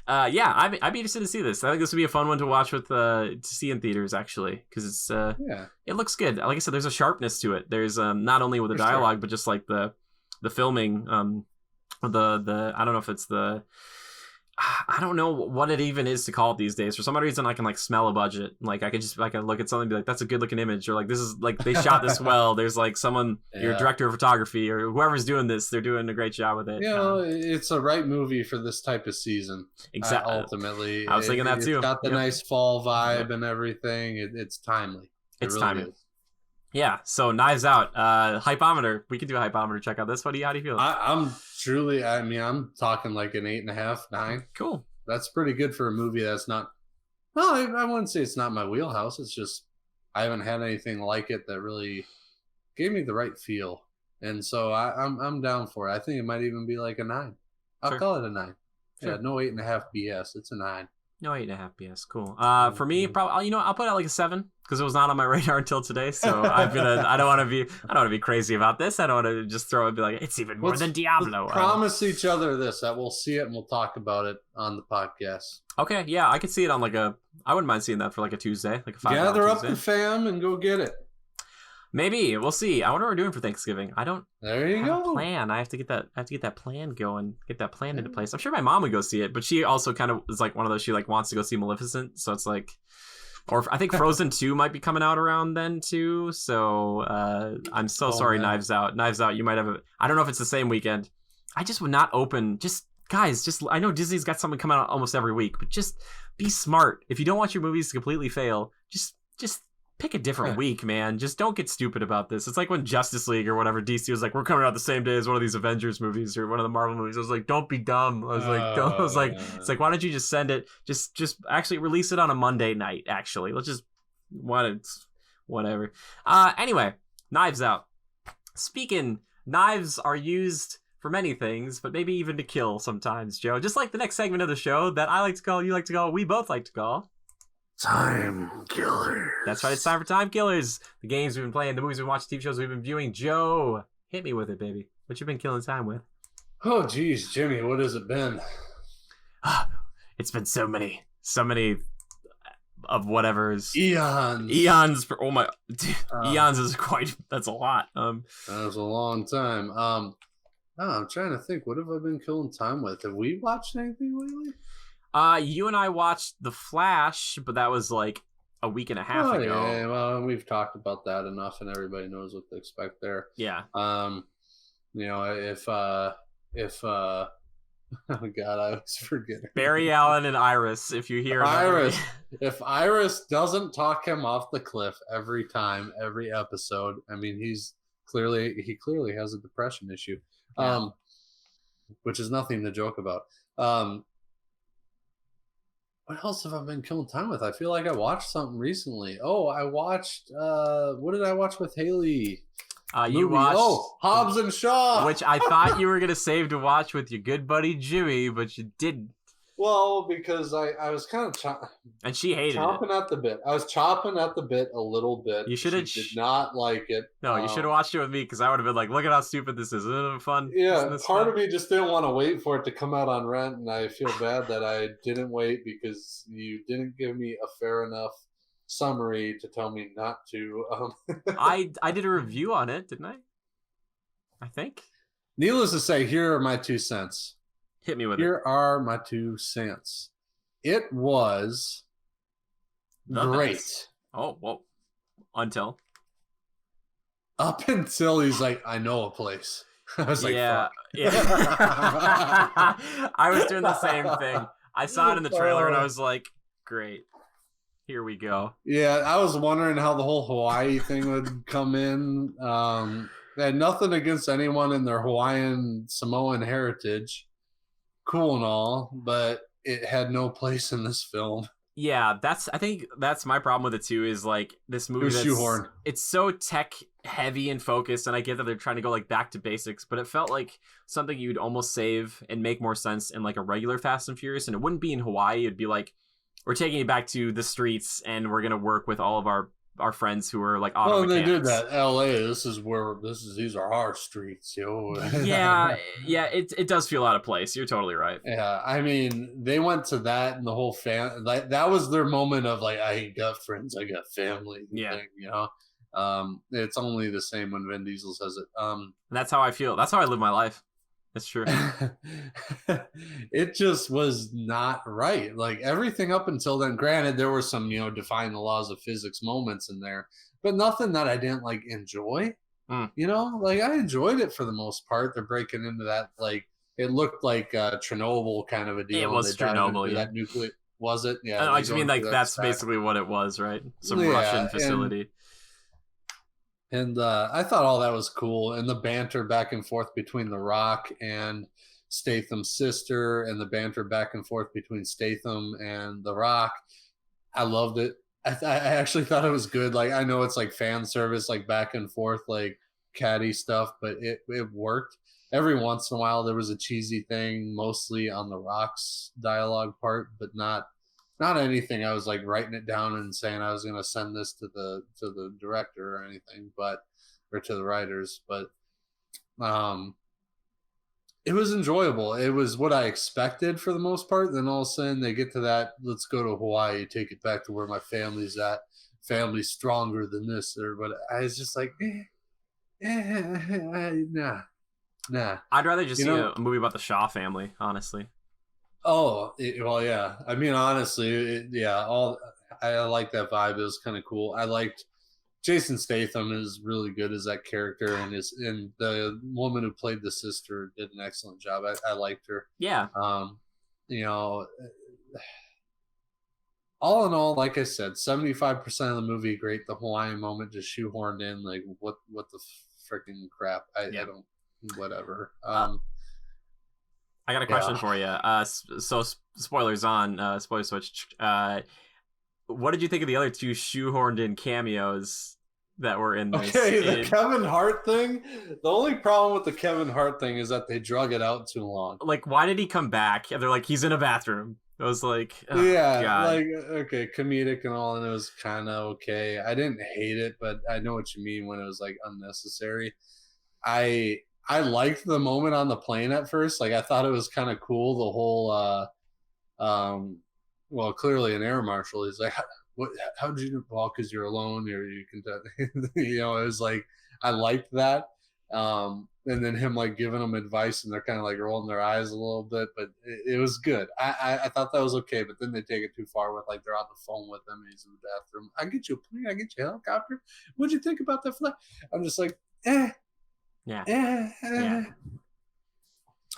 I'd be interested to see this. I think this would be a fun one to watch to see in theaters, actually, because it's it looks good. Like I said, there's a sharpness to it. There's not only with the dialogue, but just like the filming, the I don't know if it's I don't know what it even is to call it these days. For some reason, I can like smell a budget. Like I can look at something and be like, that's a good looking image, or like this is like they shot this well. There's like someone, your director of photography or whoever's doing this, they're doing a great job with it. It's a right movie for this type of season. Exactly. Ultimately, I was thinking that too. It's got the nice fall vibe and everything. It's timely. It's really timely. is. Yeah, so Knives Out, Hypometer. We could do a Hypometer. Check out this. How do you feel? I'm talking like an 8.5, 9. Cool. That's pretty good for a movie that's not. Well, I wouldn't say it's not my wheelhouse. It's just I haven't had anything like it that really gave me the right feel, and so I'm down for it. I think it might even be like a 9. I'll call it a 9. Sure. Yeah, no 8.5 BS. It's a 9. No, 8.5 PS. Cool. For me, probably I'll put out like a 7 because it was not on my radar until today. So I don't want to be crazy about this. I don't want to just throw it and be like it's even more than Diablo. Let's promise each other this that we'll see it and we'll talk about it on the podcast. Okay, yeah, I could see it on I wouldn't mind seeing that for like a Tuesday, like a 5. Gather up the fam and go get it. Maybe we'll see. I wonder what we're doing for Thanksgiving. I don't. There you have go. A plan. I have to get that plan going. Get that plan into place. I'm sure my mom would go see it, but she also kind of is like one of those. She like wants to go see Maleficent, so it's like, or I think Frozen 2 might be coming out around then too. So I'm so sorry, man. Knives Out. You might have I don't know if it's the same weekend. I just would not open. Guys, I know Disney's got something coming out almost every week, but just be smart. If you don't want your movies to completely fail, just pick a different week, man. Just don't get stupid about this. It's like when Justice League or whatever, DC was like, we're coming out the same day as one of these Avengers movies or one of the Marvel movies. I was like, don't be dumb. I was like, don't. I was like, it's like, why don't you just send it? Just actually release it on a Monday night. Actually, let's just whatever. Anyway, Knives Out. Speaking, knives are used for many things, but maybe even to kill sometimes, Joe. Just like the next segment of the show that I like to call, you like to call, we both like to call. Time Killers. That's right, it's time for Time Killers. The games we've been playing, the movies we've watched, TV shows we've been viewing. Joe, hit me with it, baby. What you been killing time with? Oh, geez, Jimmy, what has it been? It's been so many of whatever's eons. Oh my, eons is that's a lot. That was a long time. I'm trying to think. What have I been killing time with? Have we watched anything lately? You and I watched The Flash, but that was like a week and a half ago. Yeah, well, we've talked about that enough, and everybody knows what to expect there. Yeah. If oh God, I was forgetting. Barry Allen and Iris, if you hear Iris, if Iris doesn't talk him off the cliff every time, every episode, I mean, he clearly has a depression issue, which is nothing to joke about. What else have I been killing time with? I feel like I watched something recently. Oh, I watched. What did I watch with Haley? You watched Hobbs and Shaw, which I thought you were gonna save to watch with your good buddy Jimmy, but you didn't. Well, because I was kind of and she hated chopping at the bit. I was chopping at the bit a little bit. You should have did not like it. No, you should have watched it with me because I would have been like, "Look at how stupid this is! Isn't it fun?" Yeah, part of me just didn't want to wait for it to come out on Rent, and I feel bad that I didn't wait because you didn't give me a fair enough summary to tell me not to. I did a review on it, didn't I? I think. Needless to say, here are my 2 cents. Hit me with Here are my 2 cents. It was great. Best. Oh, well, until he's like, I know a place. I was like, yeah. I was doing the same thing. I saw it in the trailer and I was like, great. Here we go. Yeah, I was wondering how the whole Hawaii thing would come in. And nothing against anyone in their Hawaiian Samoan heritage. Cool and all, but it had no place in this film. Yeah, I think that's my problem with it too, is like this movie shoehorned. It's so tech heavy and focused, and I get that they're trying to go like back to basics, but it felt like something you'd almost save and make more sense in like a regular Fast and Furious, and it wouldn't be in Hawaii. It'd be like, we're taking it back to the streets and we're gonna work with all of our friends who are like auto mechanics. They did that. LA, these are our streets, yo. yeah, it does feel out of place. You're totally right. Yeah, I mean, they went to that and the whole like that was their moment of like, I got friends, I got family. Yeah, thing, it's only the same when Vin Diesel says it. And that's how I feel. That's how I live my life. That's true. It just was not right. Like everything up until then, granted, there were some, defying the laws of physics moments in there, but nothing that I didn't like enjoy. Like I enjoyed it for the most part. They're breaking into that, like it looked like Chernobyl kind of a deal. It was Chernobyl, yeah. That nuclear was it? Yeah. I mean, like that's basically what it was, right? Some Russian facility. And I thought all that was cool. And the banter back and forth between The Rock and Statham's sister and the banter back and forth between Statham and The Rock. I loved it. I actually thought it was good. Like, I know it's like fan service, like back and forth, like catty stuff, but it worked. Every once in a while, there was a cheesy thing, mostly on The Rock's dialogue part, but not not anything. I was like writing it down and saying I was going to send this to the director or anything, or to the writers, but it was enjoyable. It was what I expected for the most part. Then all of a sudden they get to that, let's go to Hawaii, take it back to where my family's at. Family's stronger than this, or but I was just like, nah. I'd rather just see a movie about the Shaw family, honestly. Oh, well, yeah. I mean, honestly, I like that vibe. It was kind of cool. I liked Jason Statham is really good as that character, and the woman who played the sister did an excellent job. I liked her. Yeah. You know, all in all, like I said, 75% of the movie great. The Hawaiian moment just shoehorned in. Like what the freaking crap? I don't. Whatever. I got a question for you. So spoilers on spoiler switch. What did you think of the other two shoehorned in cameos that were in this? Okay, the Kevin Hart thing. The only problem with the Kevin Hart thing is that they drug it out too long. Like, why did he come back? And they're like, he's in a bathroom. I was like, oh, yeah, God. Like, okay, comedic and all, and it was kind of okay. I didn't hate it, but I know what you mean when it was like unnecessary. I liked the moment on the plane at first. Like, I thought it was kind of cool. The whole, well, clearly an air marshal. He's like, how did you walk? Because you're alone, or you can, it was like, I liked that. And then him like giving them advice, and they're kind of like rolling their eyes a little bit, but it was good. I thought that was okay, but then they take it too far with like they're on the phone with him and he's in the bathroom. I get you a plane, I get you a helicopter. What'd you think about that flight? I'm just like, Yeah.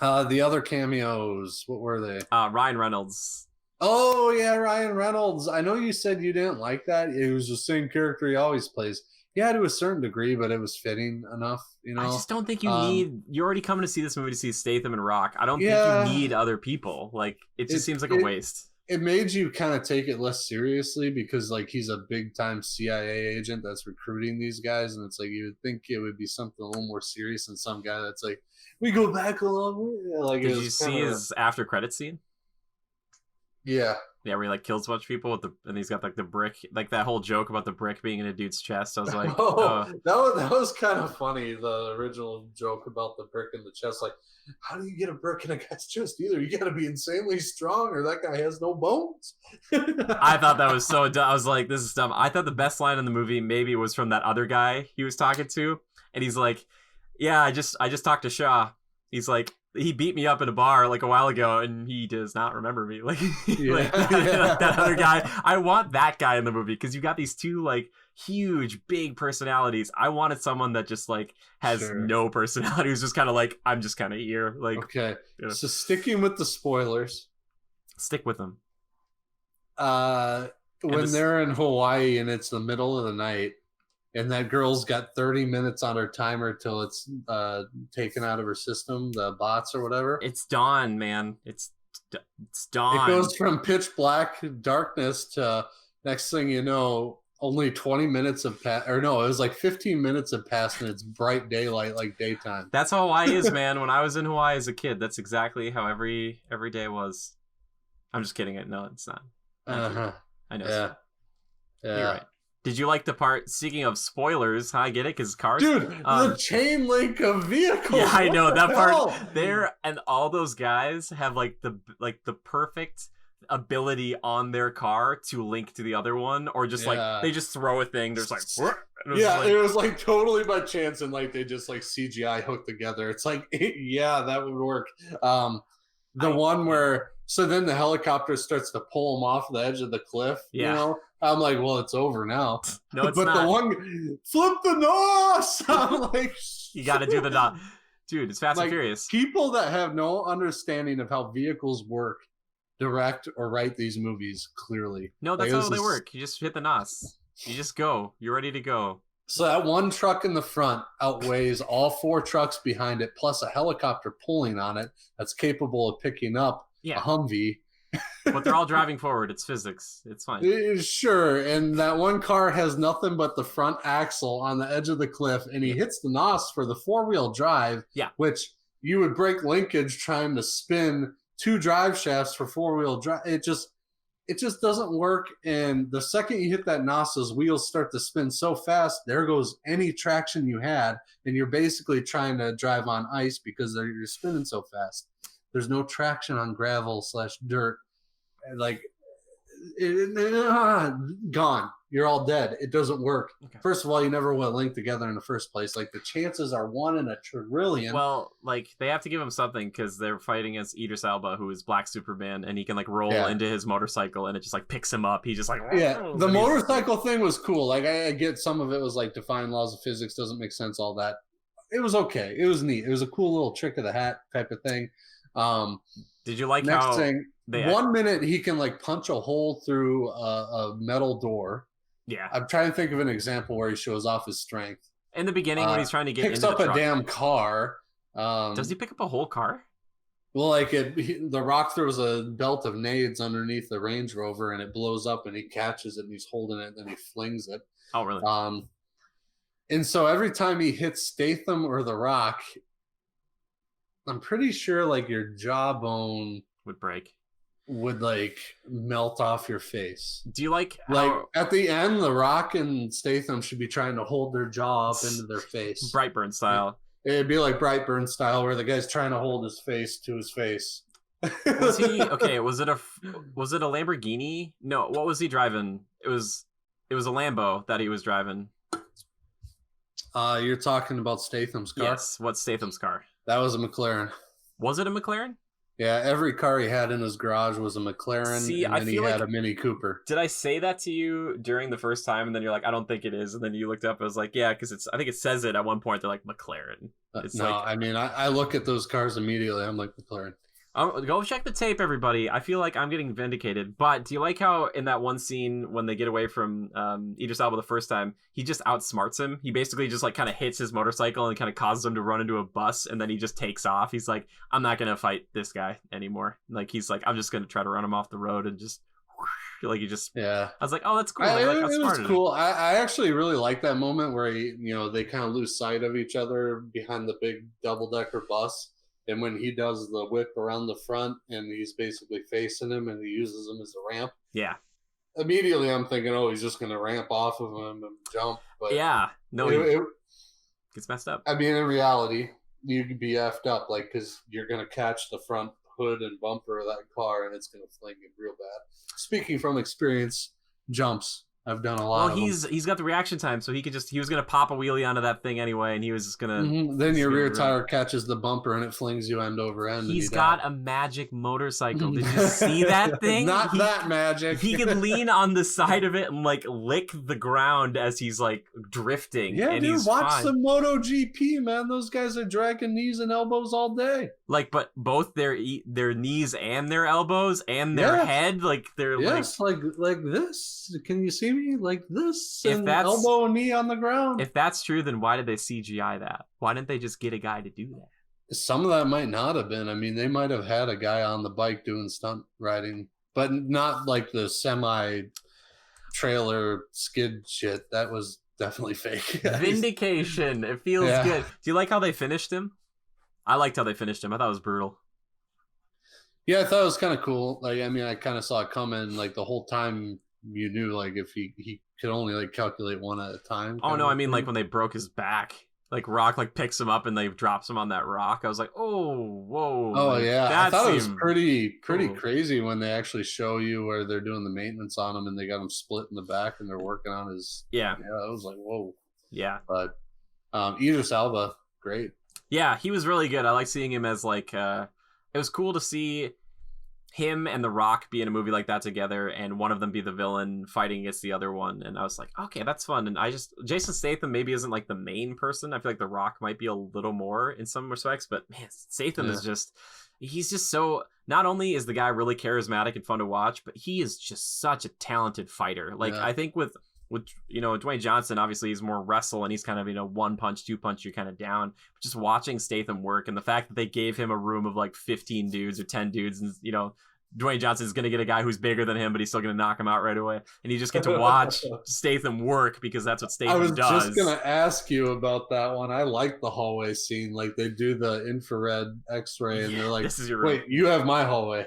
The other cameos, what were they? Ryan Reynolds. Oh yeah, Ryan Reynolds. I know you said you didn't like that. It was the same character he always plays. Yeah, to a certain degree, but it was fitting enough, I just don't think you need. You're already coming to see this movie to see Statham and Rock. I don't think you need other people. Like, it just seems like a waste. It made you kind of take it less seriously because, like, he's a big time CIA agent that's recruiting these guys, and it's like you would think it would be something a little more serious than some guy that's like, we go back a long way. Like, did you see his after credit scene? Yeah. Yeah, where he like kills a bunch of people and he's got like the brick, like that whole joke about the brick being in a dude's chest. I was like, that was kind of funny. The original joke about the brick in the chest, like, how do you get a brick in a guy's chest? Either you got to be insanely strong, or that guy has no bones. I thought that was so dumb. I was like, this is dumb. I thought the best line in the movie maybe was from that other guy he was talking to, and he's like, yeah, I just talked to Shaw. He's like, he beat me up in a bar like a while ago, and he does not remember me. Like, that other guy. I want that guy in the movie because you got these two like huge, big personalities. I wanted someone that just like has no personality. Who's just kind of like, I'm just kind of here. Like, okay. So sticking with the spoilers, stick with them. When they're in Hawaii and it's the middle of the night, and that girl's got 30 minutes on her timer till it's taken out of her system, the bots or whatever. It's dawn, man. It's dawn. It goes from pitch black darkness to next thing you know, only 20 minutes have passed. Or no, it was like 15 minutes have passed and it's bright daylight, like daytime. That's how Hawaii is, man. When I was in Hawaii as a kid, that's exactly how every day was. I'm just kidding. No, it's not. I know. Yeah. You're right. Did you like the part, speaking of spoilers, I get it, because cars... Dude, the chain link of vehicles! Yeah, I know, that part there, and all those guys have, like the perfect ability on their car to link to the other one, or just, like, they just throw a thing, there's, like... It was, like, totally by chance, and, like, they just, like, CGI hooked together. It's like, yeah, that would work. One where... So then the helicopter starts to pull him off the edge of the cliff, you know? I'm like, well, it's over now. No, it's not. But the one, flip the NOS! I'm like, you got to do the NOS. Dude, it's Fast and Furious. People that have no understanding of how vehicles work direct or write these movies, clearly. No, that's how they work. You just hit the NOS. You just go. You're ready to go. So that one truck in the front outweighs all 4 trucks behind it, plus a helicopter pulling on it that's capable of picking up a Humvee. But they're all driving forward. It's physics. It's fine. Sure. And that one car has nothing but the front axle on the edge of the cliff, and he hits the NOS for the 4-wheel drive, which you would break linkage trying to spin 2 drive shafts for 4-wheel drive. it just doesn't work. And the second you hit that NOS, those wheels start to spin so fast. There goes any traction you had, and you're basically trying to drive on ice because you're spinning so fast. There's no traction on gravel / dirt. Like, gone. You're all dead. It doesn't work. Okay. First of all, you never would link together in the first place. Like, the chances are 1 in a trillion. Well, like, they have to give him something because they're fighting against Idris Elba, who is Black Superman, and he can like roll into his motorcycle, and it just like picks him up. He just like the motorcycle thing was cool. Like, I get some of it was like defying laws of physics, doesn't make sense, all that. It was okay. It was neat. It was a cool little trick of the hat type of thing. Did you like next how thing? 1 minute he can like punch a hole through a metal door. Yeah, I'm trying to think of an example where he shows off his strength. In the beginning, when he's trying to get picks into up a damn car. Does he pick up a whole car? Well, like the Rock throws a belt of nades underneath the Range Rover, and it blows up, and he catches it, and he's holding it, and then he flings it. Oh, really? And so every time he hits Statham or the Rock, I'm pretty sure like your jawbone would break. Would like melt off your face. Do you like at the end, the Rock and Statham should be trying to hold their jaw up into their face, Brightburn style? It'd be like Brightburn style, where the guy's trying to hold his face to his face. Was he okay? Was it a Lamborghini? No, what was he driving? It was a Lambo that he was driving. You're talking about Statham's car? Yes. What's Statham's car? That was a McLaren. Was it a McLaren? Yeah, every car he had in his garage was a McLaren, and then he had a Mini Cooper. Did I say that to you during the first time, and then you're like, I don't think it is, and then you looked up, I was like, yeah, because I think it says it at one point, they're like, McLaren. I mean, I look at those cars immediately, I'm like, McLaren. Go check the tape, everybody. I feel like I'm getting vindicated. But do you like how in that one scene when they get away from Idris Elba the first time, he just outsmarts him? He basically just like kind of hits his motorcycle and kind of causes him to run into a bus, and then he just takes off. He's like, I'm not gonna fight this guy anymore. Like, he's like, I'm just gonna try to run him off the road and just like, he just I was like, oh, that's cool. It was cool. I actually really like that moment where they kind of lose sight of each other behind the big double-decker bus. And when he does the whip around the front and he's basically facing him and he uses him as a ramp. Yeah. Immediately I'm thinking, oh, he's just going to ramp off of him and jump. But yeah. No, it gets messed up. I mean, in reality, you could be effed up, like, because you're going to catch the front hood and bumper of that car and it's going to fling you real bad. Speaking from experience, jumps. I've done a lot. Well, he's got the reaction time, so he was gonna pop a wheelie onto that thing anyway, and he was just gonna. Then your rear tire catches the bumper and it flings you end over end. He's got a magic motorcycle. Did you see that thing? Not that magic. He can lean on the side of it and like lick the ground as he's like drifting. Yeah, and dude, he's watch fine. some MotoGP, man. Those guys are dragging knees and elbows all day. Like, but both their knees and their elbows and their head, like they're like this. Can you see me like this? And elbow and knee on the ground. If that's true, then why did they CGI that? Why didn't they just get a guy to do that? Some of that might not have been. I mean, they might have had a guy on the bike doing stunt riding, but not like the semi-trailer skid shit. That was definitely fake. Vindication. It feels good. Do you like how they finished him? I liked how they finished him. I thought it was brutal. Yeah, I thought it was kind of cool. Like, I mean, I kind of saw it coming. Like, the whole time you knew, like, if he could only like calculate one at a time. Oh no, I mean, like when they broke his back, like Rock like picks him up and they drops him on that rock. I was like, oh, whoa. Oh like, yeah, I thought it was pretty cool. crazy when they actually show you where they're doing the maintenance on him and they got him split in the back and they're working on his. Yeah, it was like whoa. Yeah, but Idris Elba, great. Yeah, he was really good. I like seeing him as like. It was cool to see him and The Rock be in a movie like that together, and one of them be the villain fighting against the other one. And I was like, okay, that's fun. And Jason Statham maybe isn't like the main person. I feel like The Rock might be a little more in some respects, but man, Statham is he's just so. Not only is the guy really charismatic and fun to watch, but he is just such a talented fighter. Like I think with Dwayne Johnson, obviously he's more wrestle and he's kind of, one punch, two punch, you're kind of down. But just watching Statham work and the fact that they gave him a room of like 15 dudes or 10 dudes and, Dwayne Johnson's going to get a guy who's bigger than him, but he's still going to knock him out right away. And you just get to watch Statham work because that's what Statham does. I was just going to ask you about that one. I like the hallway scene. Like they do the infrared x-ray and they're like, this is your room. Wait, you have my hallway.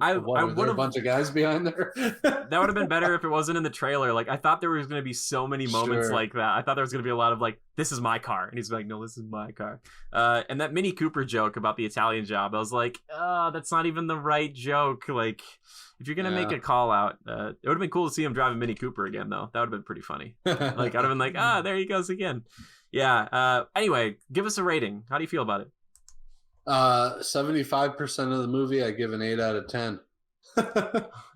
I would have a bunch of guys behind there. That would have been better if it wasn't in the trailer. Like I thought there was going to be so many moments like that. I thought there was going to be a lot of like, this is my car. And he's like, no, this is my car. And that Mini Cooper joke about the Italian job, I was like, that's not even the right joke. Like, if you're going to make a call out, it would have been cool to see him drive a Mini Cooper again, though. That would have been pretty funny. Like, I'd have been like, there he goes again. Yeah. Anyway, give us a rating. How do you feel about it? 75% of the movie, I give an 8 out of 10.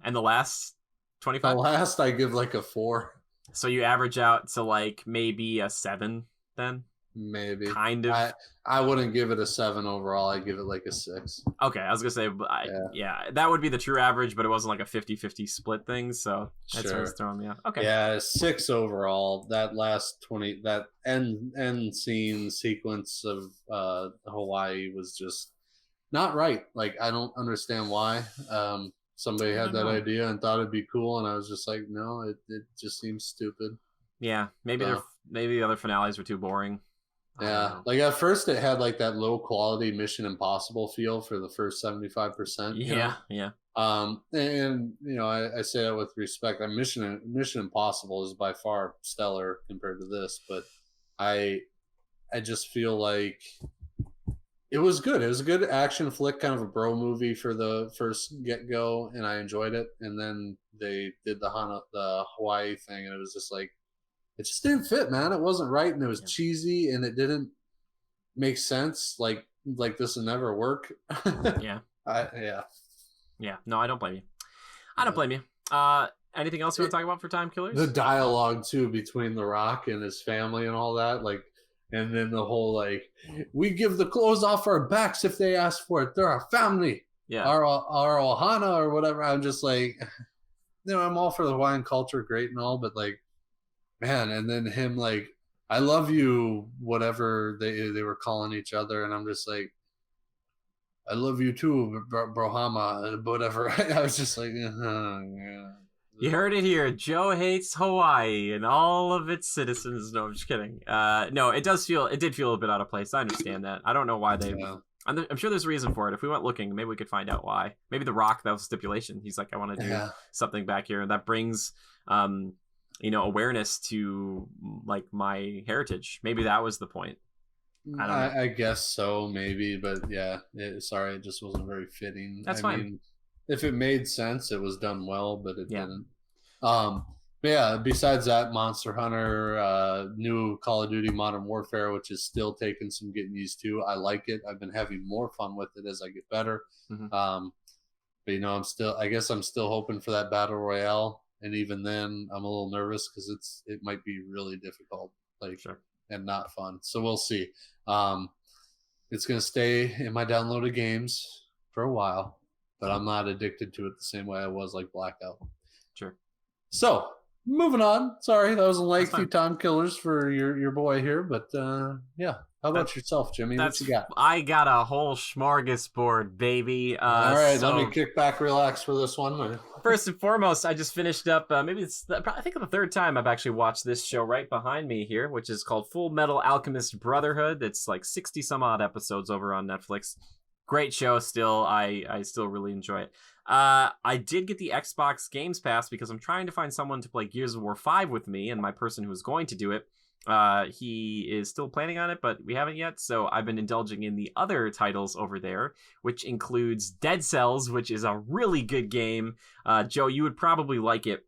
And the last 25? The last, I give like a 4. So you average out to like maybe a 7 then? Maybe. Kind of. I wouldn't give it a 7 overall. I give it like a 6. Okay, I was going to say, that would be the true average, but it wasn't like a 50-50 split thing, so that's what's throwing me off. Okay. Yeah, 6 overall. That last 20, that end scene sequence of Hawaii was just not right. Like, I don't understand why. Somebody had that idea and thought it'd be cool, and I was just like, no, it just seems stupid. Yeah, maybe the other finales were too boring. Yeah, like at first it had like that low quality Mission Impossible feel for the first 75%. Yeah. And you know, I say that with respect. Mission Impossible is by far stellar compared to this, but I just feel like it was good. It was a good action flick, kind of a bro movie for the first get go, and I enjoyed it. And then they did the Hawaii thing, and it was just like, it just didn't fit, man. It wasn't right, and it was cheesy, and it didn't make sense. Like this will never work. Yeah. Yeah. No, I don't blame you. I don't blame you. Anything else you want to talk about for Time Killers? The dialogue too between The Rock and his family and all that, like, and then the whole like, we give the clothes off our backs if they ask for it. They're our family. Yeah. Our ohana or whatever. I'm just like, you know, I'm all for the Hawaiian culture, great and all, but like, man, and then him like, I love you, whatever they were calling each other, and I'm just like, I love you too, Brohama, whatever. I was just like, yeah. You heard it here. Joe hates Hawaii and all of its citizens. No, I'm just kidding. No, it did feel a bit out of place. I understand that. I don't know why they. Yeah. I'm sure there's a reason for it. If we went looking, maybe we could find out why. Maybe The Rock, that was a stipulation. He's like, I want to do something back here, and that brings awareness to like my heritage. Maybe that was the point. I don't know. I guess so, maybe, but yeah, sorry, it just wasn't very fitting. That's fine. Mean, if it made sense, it was done well, but it didn't. But yeah, besides that, Monster Hunter, new Call of Duty Modern Warfare, which is still taking some getting used to. I like it. I've been having more fun with it as I get better. Mm-hmm. But you know, I guess I'm still hoping for that Battle Royale. And even then, I'm a little nervous because it might be really difficult, and not fun. So we'll see. It's going to stay in my downloaded games for a while, but I'm not addicted to it the same way I was like Blackout. Sure. So moving on. Sorry, that was a lengthy Time Killers for your boy here, but yeah. How about yourself, Jimmy? What you got? I got a whole smorgasbord, baby. All right, let me kick back, relax for this one. First and foremost, I just finished up, I think the third time I've actually watched this show right behind me here, which is called Full Metal Alchemist Brotherhood. It's like 60 some odd episodes over on Netflix. Great show still. I still really enjoy it. I did get the Xbox Games Pass because I'm trying to find someone to play Gears of War 5 with me, and my person who was going to do it, he is still planning on it, but we haven't yet. So I've been indulging in the other titles over there, which includes Dead Cells, which is a really good game. Joe, you would probably like it.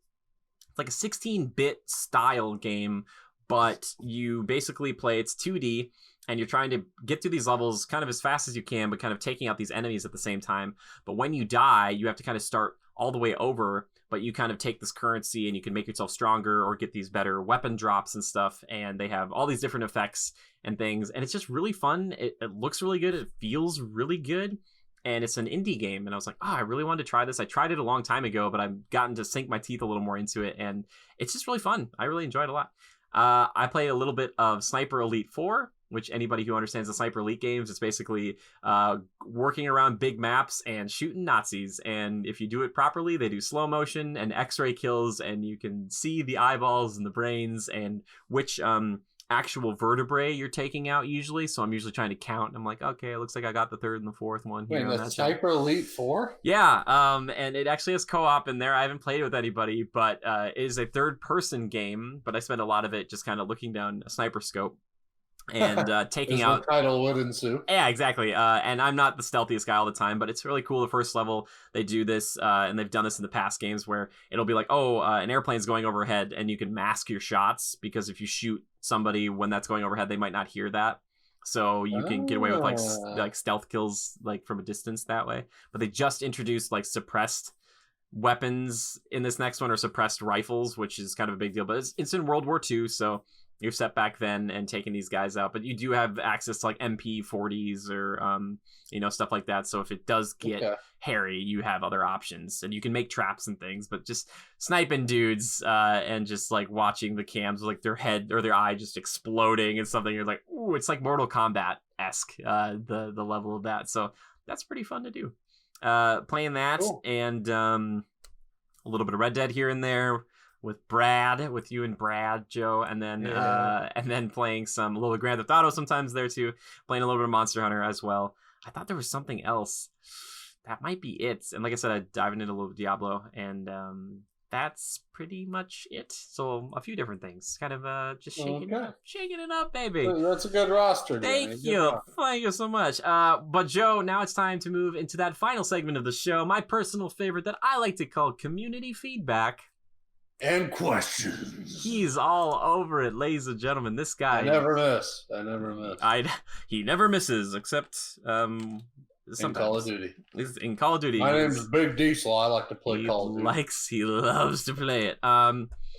It's like a 16-bit style game, but you basically play, it's 2D, and you're trying to get through these levels kind of as fast as you can, but kind of taking out these enemies at the same time. But when you die, you have to kind of start all the way over, but you kind of take this currency and you can make yourself stronger or get these better weapon drops and stuff. And they have all these different effects and things. And it's just really fun. It looks really good. It feels really good. And it's an indie game. And I was like, I really wanted to try this. I tried it a long time ago, but I've gotten to sink my teeth a little more into it. And it's just really fun. I really enjoyed it a lot. I played a little bit of Sniper Elite 4, which anybody who understands the Sniper Elite games, it's basically working around big maps and shooting Nazis. And if you do it properly, they do slow motion and X-ray kills, and you can see the eyeballs and the brains and which actual vertebrae you're taking out usually. So I'm usually trying to count. And I'm like, okay, it looks like I got the third and the fourth one here. Wait, that's Sniper Elite 4? Yeah, and it actually has co-op in there. I haven't played it with anybody, but it is a third-person game. But I spent a lot of it just kind of looking down a sniper scope and taking out. Title would ensue. Yeah, exactly. And I'm not the stealthiest guy all the time, but it's really cool. The first level, they do this, and they've done this in the past games where it'll be like, an airplane's going overhead, and you can mask your shots because if you shoot somebody when that's going overhead, they might not hear that. So you can get away with like stealth kills like from a distance that way. But they just introduced like suppressed weapons in this next one, or suppressed rifles, which is kind of a big deal. But it's in World War II, so you're set back then and taking these guys out. But you do have access to like MP40s or stuff like that. So if it does get hairy, you have other options, and you can make traps and things. But just sniping dudes and just like watching the cams with like their head or their eye just exploding and something, you're like, ooh, it's like Mortal Kombat-esque, the level of that. So that's pretty fun to do. Playing that, cool. And a little bit of Red Dead here and there with you and Brad, Joe, and then playing a little Grand Theft Auto sometimes there too, playing a little bit of Monster Hunter as well. I thought there was something else. That might be it. And like I said, I dived into a little Diablo, and that's pretty much it. So a few different things, kind of just shaking it up, baby. That's a good roster. Thank you so much. But Joe, now it's time to move into that final segment of the show, my personal favorite that I like to call community feedback. And questions. He's all over it, ladies and gentlemen. This guy. I never miss. He never misses, except in Call of Duty. In Call of Duty. My name's Big Diesel. I like to play Call of Duty. He loves to play it.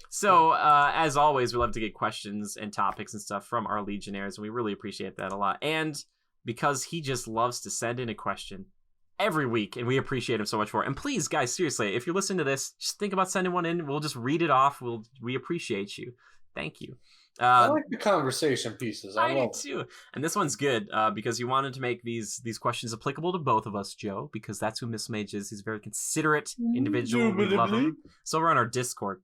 So as always, we love to get questions and topics and stuff from our Legionnaires, and we really appreciate that a lot. And because he just loves to send in a question every week, and we appreciate him so much for it. And please, guys, seriously, if you're listening to this, just think about sending one in. We'll just read it off. We appreciate you. Thank you. I like the conversation pieces. I do too. And this one's good because you wanted to make these questions applicable to both of us, Joe, because that's who Miss Mage is. He's a very considerate individual. We love him. So we're on our Discord.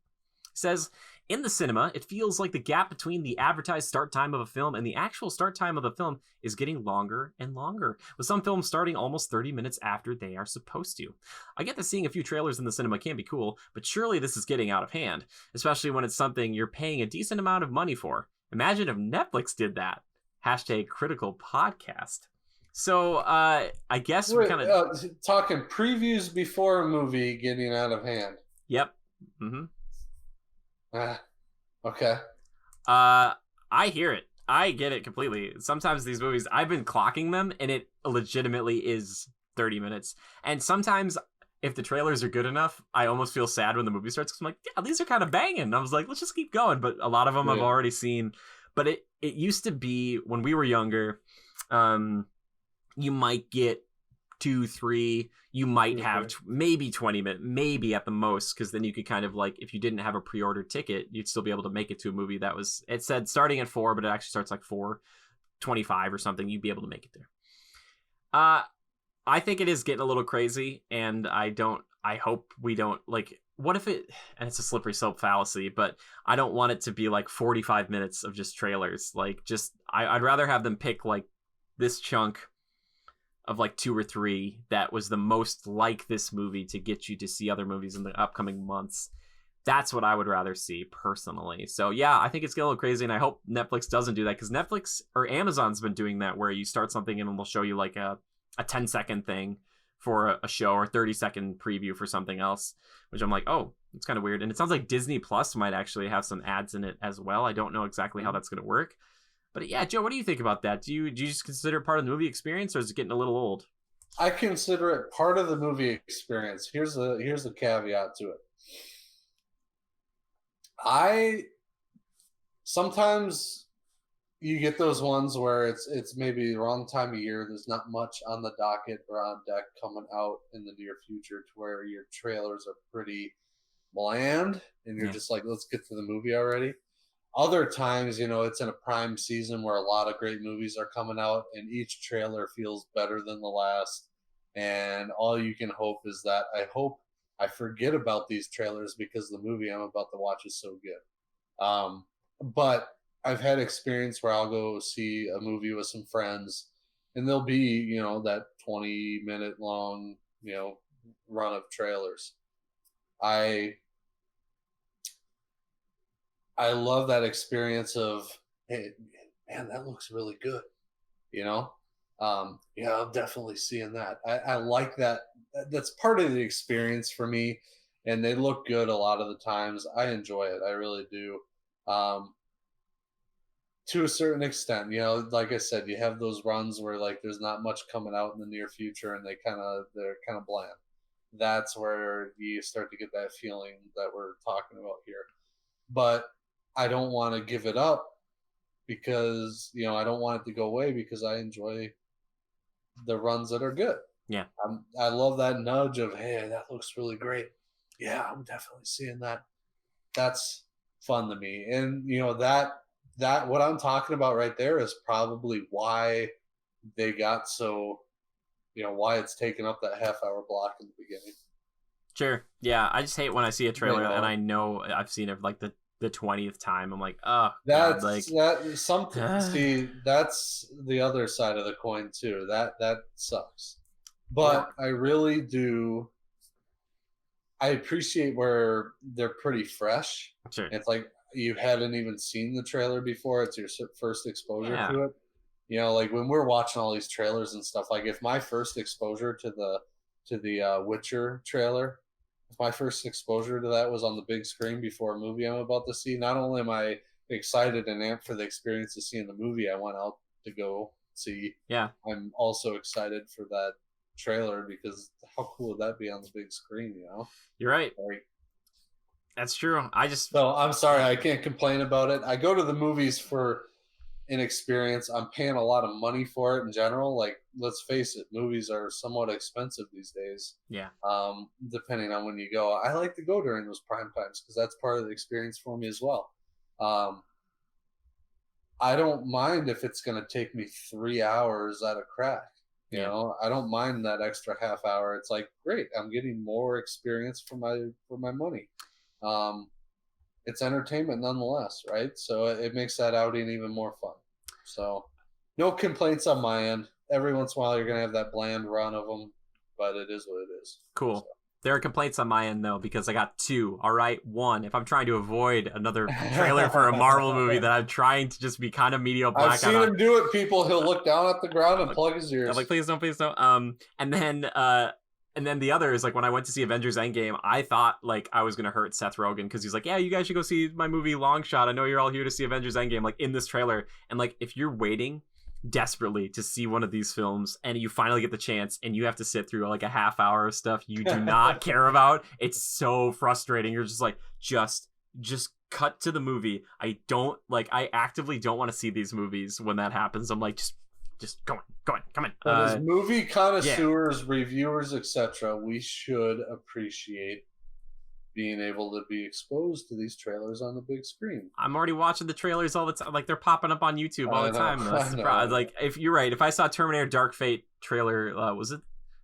It says, in the cinema, it feels like the gap between the advertised start time of a film and the actual start time of the film is getting longer and longer, with some films starting almost 30 minutes after they are supposed to. I get that seeing a few trailers in the cinema can be cool, but surely this is getting out of hand, especially when it's something you're paying a decent amount of money for. Imagine if Netflix did that. #critical podcast. So I guess we're kind of talking previews before a movie getting out of hand. Yep. Mm-hmm. Okay. I hear it. I get it completely. Sometimes these movies, I've been clocking them, and it legitimately is 30 minutes. And sometimes, if the trailers are good enough, I almost feel sad when the movie starts, because I'm like, yeah, these are kind of banging. And I was like, let's just keep going. But a lot of them I've already seen. But it used to be, when we were younger, you might get 2, 3, you might have maybe 20 minutes, maybe at the most, because then you could kind of like, if you didn't have a pre-ordered ticket, you'd still be able to make it to a movie that was, it said starting at 4, but it actually starts like 4:25 or something. You'd be able to make it there. I think it is getting a little crazy, and I hope we don't, like, what if it, and it's a slippery slope fallacy, but I don't want it to be like 45 minutes of just trailers. Like, just, I'd rather have them pick like this chunk of like 2 or 3 that was the most like this movie to get you to see other movies in the upcoming months. That's what I would rather see personally. So yeah, I think it's getting a little crazy, and I hope Netflix doesn't do that, because Netflix or Amazon's been doing that, where you start something and they'll show you like a 10-second thing for a show, or 30-second preview for something else, which I'm like, oh, it's kind of weird. And it sounds like Disney Plus might actually have some ads in it as well. I don't know exactly how that's going to work. But yeah, Joe, what do you think about that? Do you just consider it part of the movie experience, or is it getting a little old? I consider it part of the movie experience. Here's the caveat to it. Sometimes you get those ones where it's maybe the wrong time of year. There's not much on the docket or on deck coming out in the near future, to where your trailers are pretty bland, and you're just like, let's get to the movie already. Other times, it's in a prime season where a lot of great movies are coming out, and each trailer feels better than the last. And all you can hope is that I hope I forget about these trailers because the movie I'm about to watch is so good. But I've had experience where I'll go see a movie with some friends, and there'll be, that 20-minute long, run of trailers. I I love that experience of, hey, man, that looks really good. You know, yeah, I'm definitely seeing that. I like that. That's part of the experience for me, and they look good a lot of the times. I enjoy it. I really do. Um, to a certain extent, like I said, you have those runs where like there's not much coming out in the near future, and they're kind of bland. That's where you start to get that feeling that we're talking about here. But I don't want to give it up because I don't want it to go away because I enjoy the runs that are good. Yeah. I love that nudge of, hey, that looks really great. Yeah, I'm definitely seeing that. That's fun to me, and that what I'm talking about right there is probably why they got so why it's taken up that half-hour block in the beginning. Sure. Yeah, I just hate when I see a trailer and I know know I've seen it like the 20th time. I'm like, oh god, That's like that something. See, that's the other side of the coin too. That sucks, yeah, but I really do. I appreciate where they're pretty fresh. sure. It's like you haven't even seen the trailer before. It's your first exposure Yeah. to it. Like when we're watching all these trailers and stuff. Like if my first exposure to the Witcher trailer, if my first exposure to that was on the big screen before a movie I'm about to see, not only am I excited and amped for the experience of seeing the movie I went out to go see, Yeah. I'm also excited for that trailer because how cool would that be on the big screen? You're right. Like, That's true. I just so I'm sorry, I can't complain about it. I go to the movies for an experience. I'm paying a lot of money for it in general. Like, let's face it, movies are somewhat expensive these days. yeah. Depending on when you go. I like to go during those prime times because that's part of the experience for me as well. I don't mind if it's going to take me 3 hours at a crack. I don't mind that extra half hour. It's like, great, I'm getting more experience for my money. It's entertainment nonetheless, right? So it makes that outing even more fun. So no complaints on my end. Every once in a while, you're gonna have that bland run of them, but it is what it is. Cool. So. There are complaints on my end though because I got two. All right, one, if I'm trying to avoid another trailer for a Marvel movie that I'm trying to just be kind of mediocre. I've seen him do it. People, he'll look down at the ground and plug his ears. I'm like, please don't. And then the other is like when I went to see Avengers Endgame, I thought like I was gonna hurt Seth Rogen because he's like, yeah, you guys should go see my movie Long Shot. I know you're all here to see Avengers Endgame, like in this trailer. And like if you're waiting desperately to see one of these films and you finally get the chance and you have to sit through like a half hour of stuff you do not care about, it's so frustrating. You're just like, just cut to the movie. I actively don't want to see these movies when that happens. I'm like, just come on. But as movie connoisseurs, reviewers, etc., we should appreciate being able to be exposed to these trailers on the big screen. I'm already watching the trailers all the time. Like they're popping up on YouTube all the time. Like if you're right, if I saw Terminator Dark Fate trailer, was it?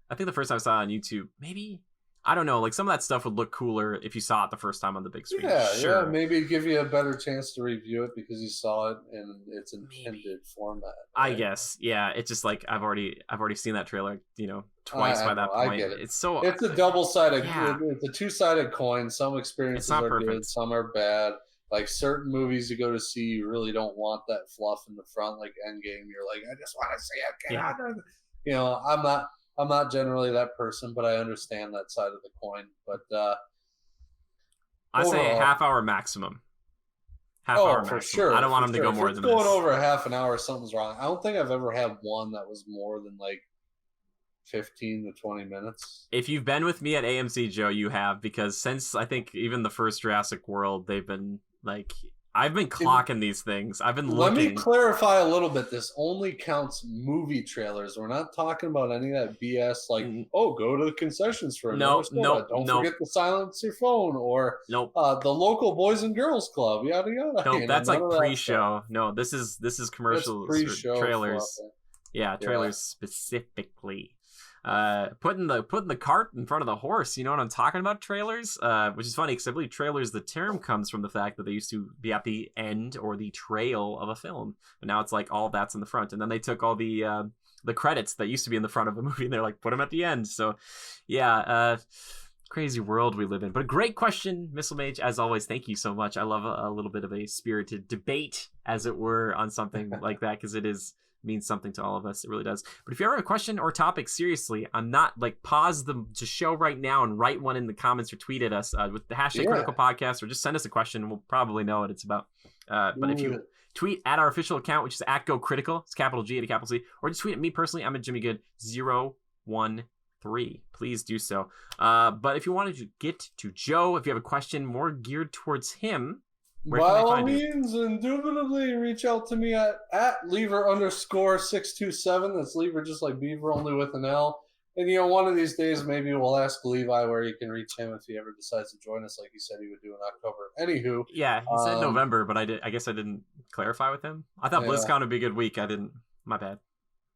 I think the first time I saw it on YouTube, maybe. I don't know. Like some of that stuff would look cooler if you saw it the first time on the big screen. Yeah, maybe give you a better chance to review it because you saw it in its intended format. Right? I guess, yeah. It's just like I've already seen that trailer, twice by that point. I get it. It's a double-sided. Yeah. It's a two-sided coin. Some experiences are perfect. Good, some are bad. Like certain movies you go to see, you really don't want that fluff in the front, like Endgame. You're like, I just want to see it. I'm not generally that person, but I understand that side of the coin. But I say a half hour maximum. Hour maximum. For sure. I don't want them to go more than this. Going over a half an hour, something's wrong. I don't think I've ever had one that was more than like 15 to 20 minutes. If you've been with me at AMC, Joe, you have, because since I think even the first Jurassic World, they've been like I've been clocking these things. I've been Let looking. me clarify a little bit. This only counts movie trailers. We're not talking about any of that BS like, oh, go to the concessions for another soda. Don't forget to silence your phone, or the local Boys and Girls Club, yada yada. No, that's like pre-show. No, this is commercials, pre-show trailers. Yeah, trailers specifically. Putting the cart in front of the horse. You know what I'm talking about? Trailers, which is funny because I believe trailers, the term comes from the fact that they used to be at the end or the trail of a film, but now it's like all that's in the front. And then they took all the credits that used to be in the front of a movie and they're like, put them at the end. So, yeah. Crazy world we live in. But a great question, Missile Mage, as always. Thank you so much. I love a little bit of a spirited debate, as it were, on something like that, because it means something to all of us. It really does. But if you ever have a question or topic, seriously, I'm not like pause the show right now and write one in the comments or tweet at us with the hashtag Critical Podcast, or just send us a question and we'll probably know what it's about. But if you tweet at our official account, which is at Go Critical, it's capital G and a capital C, or just tweet at me personally, I'm at JimmyGood013. Please do so. But if you wanted to get to Joe, if you have a question more geared towards him, where by all means, indubitably reach out to me at Lever_627. That's Lever just like Beaver, only with an L. And, you know, one of these days, maybe we'll ask Levi where you can reach him if he ever decides to join us like he said he would do in October. Anywho. Yeah, he said November, but I guess I didn't clarify with him. I thought Blizzcon would be a good week. I didn't. My bad.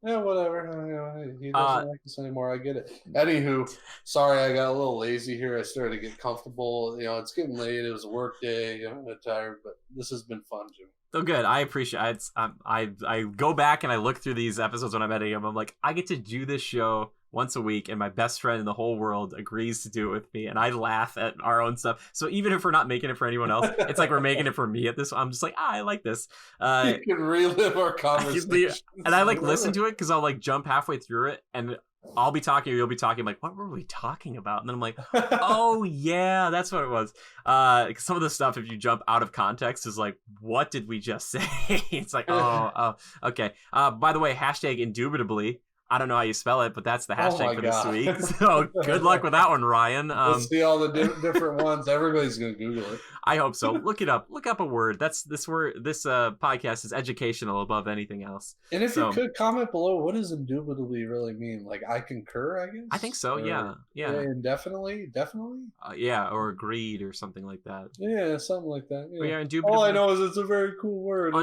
Yeah, whatever. You know, he doesn't like us anymore. I get it. Anywho, sorry, I got a little lazy here. I started to get comfortable. You know, it's getting late. It was a work day. I'm tired, but this has been fun, Jim. So good. I appreciate it. I go back and I look through these episodes when I'm editing them. I'm like, I get to do this show once a week, and my best friend in the whole world agrees to do it with me, and I laugh at our own stuff. So even if we're not making it for anyone else, it's like we're making it for me at this. I'm just like, I like this. You can relive our conversation. And I like listen to it because I'll like jump halfway through it, and I'll be talking, or you'll be talking. I'm like, what were we talking about? And then I'm like, oh yeah, that's what it was. Some of the stuff, if you jump out of context, is like, what did we just say? It's like, oh, okay. By the way, hashtag indubitably. I don't know how you spell it, but that's the hashtag for this week. So good luck with that one, Ryan. Let's see all the different ones. Everybody's going to Google it. I hope so. Look it up. Look up a word. This word. This podcast is educational above anything else. And if you could comment below, what does indubitably really mean? Like, I concur, I guess? I think so, yeah. Indefinitely? Definitely? Yeah, or agreed or something like that. Yeah, something like that. Yeah. Indubitably. All I know is it's a very cool word.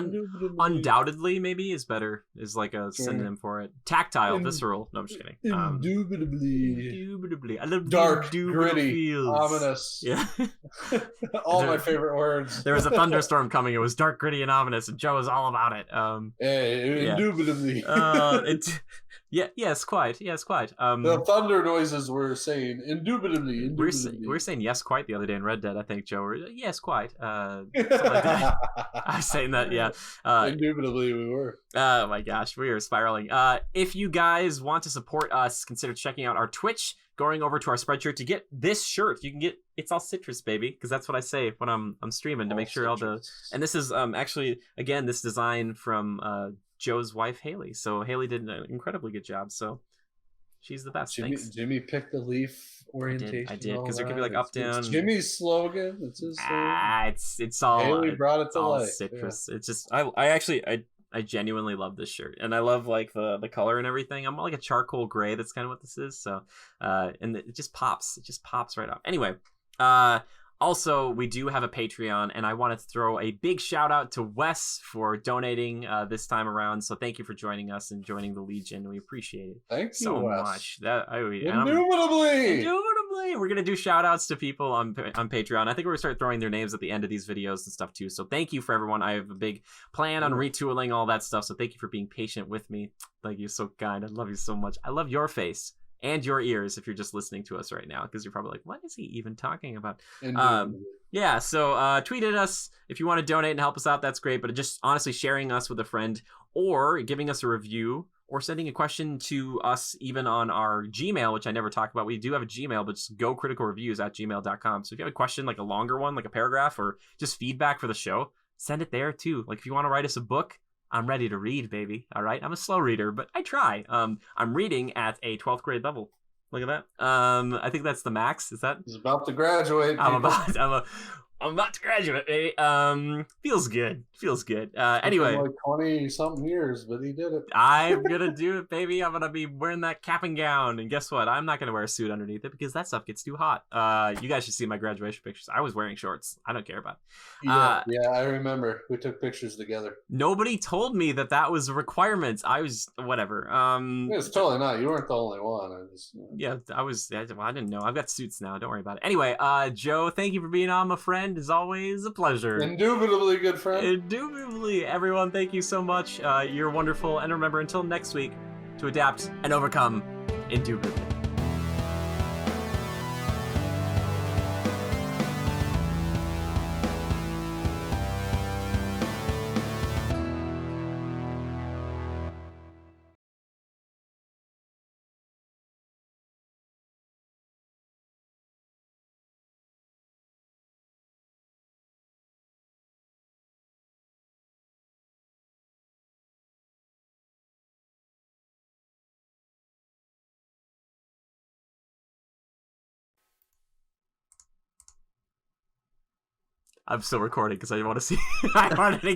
Undoubtedly, maybe, is better. Is like a synonym for it. Tactile. Visceral. No, I'm just kidding. Indubitably. I love dark, gritty, ominous. Yeah. All my favorite words. There was a thunderstorm coming. It was dark, gritty, and ominous, and Joe was all about it. Indubitably. Yes, quite. Yes, quite. The thunder noises were saying indubitably. We were saying yes, quite the other day in Red Dead, I think, Joe. Yes, quite. Something like that. I was saying that, yeah. Indubitably, we were. Oh my gosh, we are spiraling. If you guys want to support us, consider checking out our Twitch, going over to our Spreadshirt to get this shirt. You can get, it's all citrus, baby, because that's what I say when I'm streaming to make sure all the. And this is actually, again, this design from Joe's wife, Haley. So Haley did an incredibly good job. So she's the best. Jimmy picked the leaf orientation. I did, because there could be like up, down. It's Jimmy's slogan. It's his slogan. It's all. Haley brought it to life. Citrus. Yeah. It's just I genuinely love this shirt, and I love like the color and everything. I'm like a charcoal gray. That's kind of what this is. So, and it just pops. It just pops right off. Anyway, also, we do have a Patreon, and I want to throw a big shout out to Wes for donating this time around. So thank you for joining us and joining the Legion. We appreciate it. Thank you so Wes. much. Indubitably. We're gonna do shout outs to people on Patreon. I think we're gonna start throwing their names at the end of these videos and stuff too. So thank you for everyone. I have a big plan on retooling all that stuff. So thank you for being patient with me. Thank you, so kind. I love you so much. I love your face and your ears if you're just listening to us right now, because you're probably like, what is he even talking about? Yeah, so tweet at us if you want to donate and help us out. That's great. But just honestly sharing us with a friend, or giving us a review, or sending a question to us even on our Gmail, which I never talk about. We do have a Gmail, but just gocriticalreviews@gmail.com. So if you have a question, like a longer one, like a paragraph, or just feedback for the show, send it there too. Like if you want to write us a book, I'm ready to read, baby. All right. I'm a slow reader, but I try. I'm reading at a 12th grade level. Look at that. I think that's the max. Is that? He's about to graduate. I'm about to graduate, baby. Feels good. Feels good. Took him Anyway, like 20 something years, but he did it. I'm gonna do it, baby. I'm gonna be wearing that cap and gown, and guess what? I'm not gonna wear a suit underneath it because that stuff gets too hot. You guys should see my graduation pictures. I was wearing shorts. I don't care about it. Yeah, I remember. We took pictures together. Nobody told me that was a requirement. I was whatever. It's totally not. You weren't the only one. Yeah, I was. I didn't know. I've got suits now. Don't worry about it. Anyway, Joe, thank you for being on, my friend. It's always a pleasure. Indubitably, good friend. Indubitably, everyone. Thank you so much. You're wonderful. And remember, until next week, to adapt and overcome indubitably. I'm still recording because I want to see. I wanted to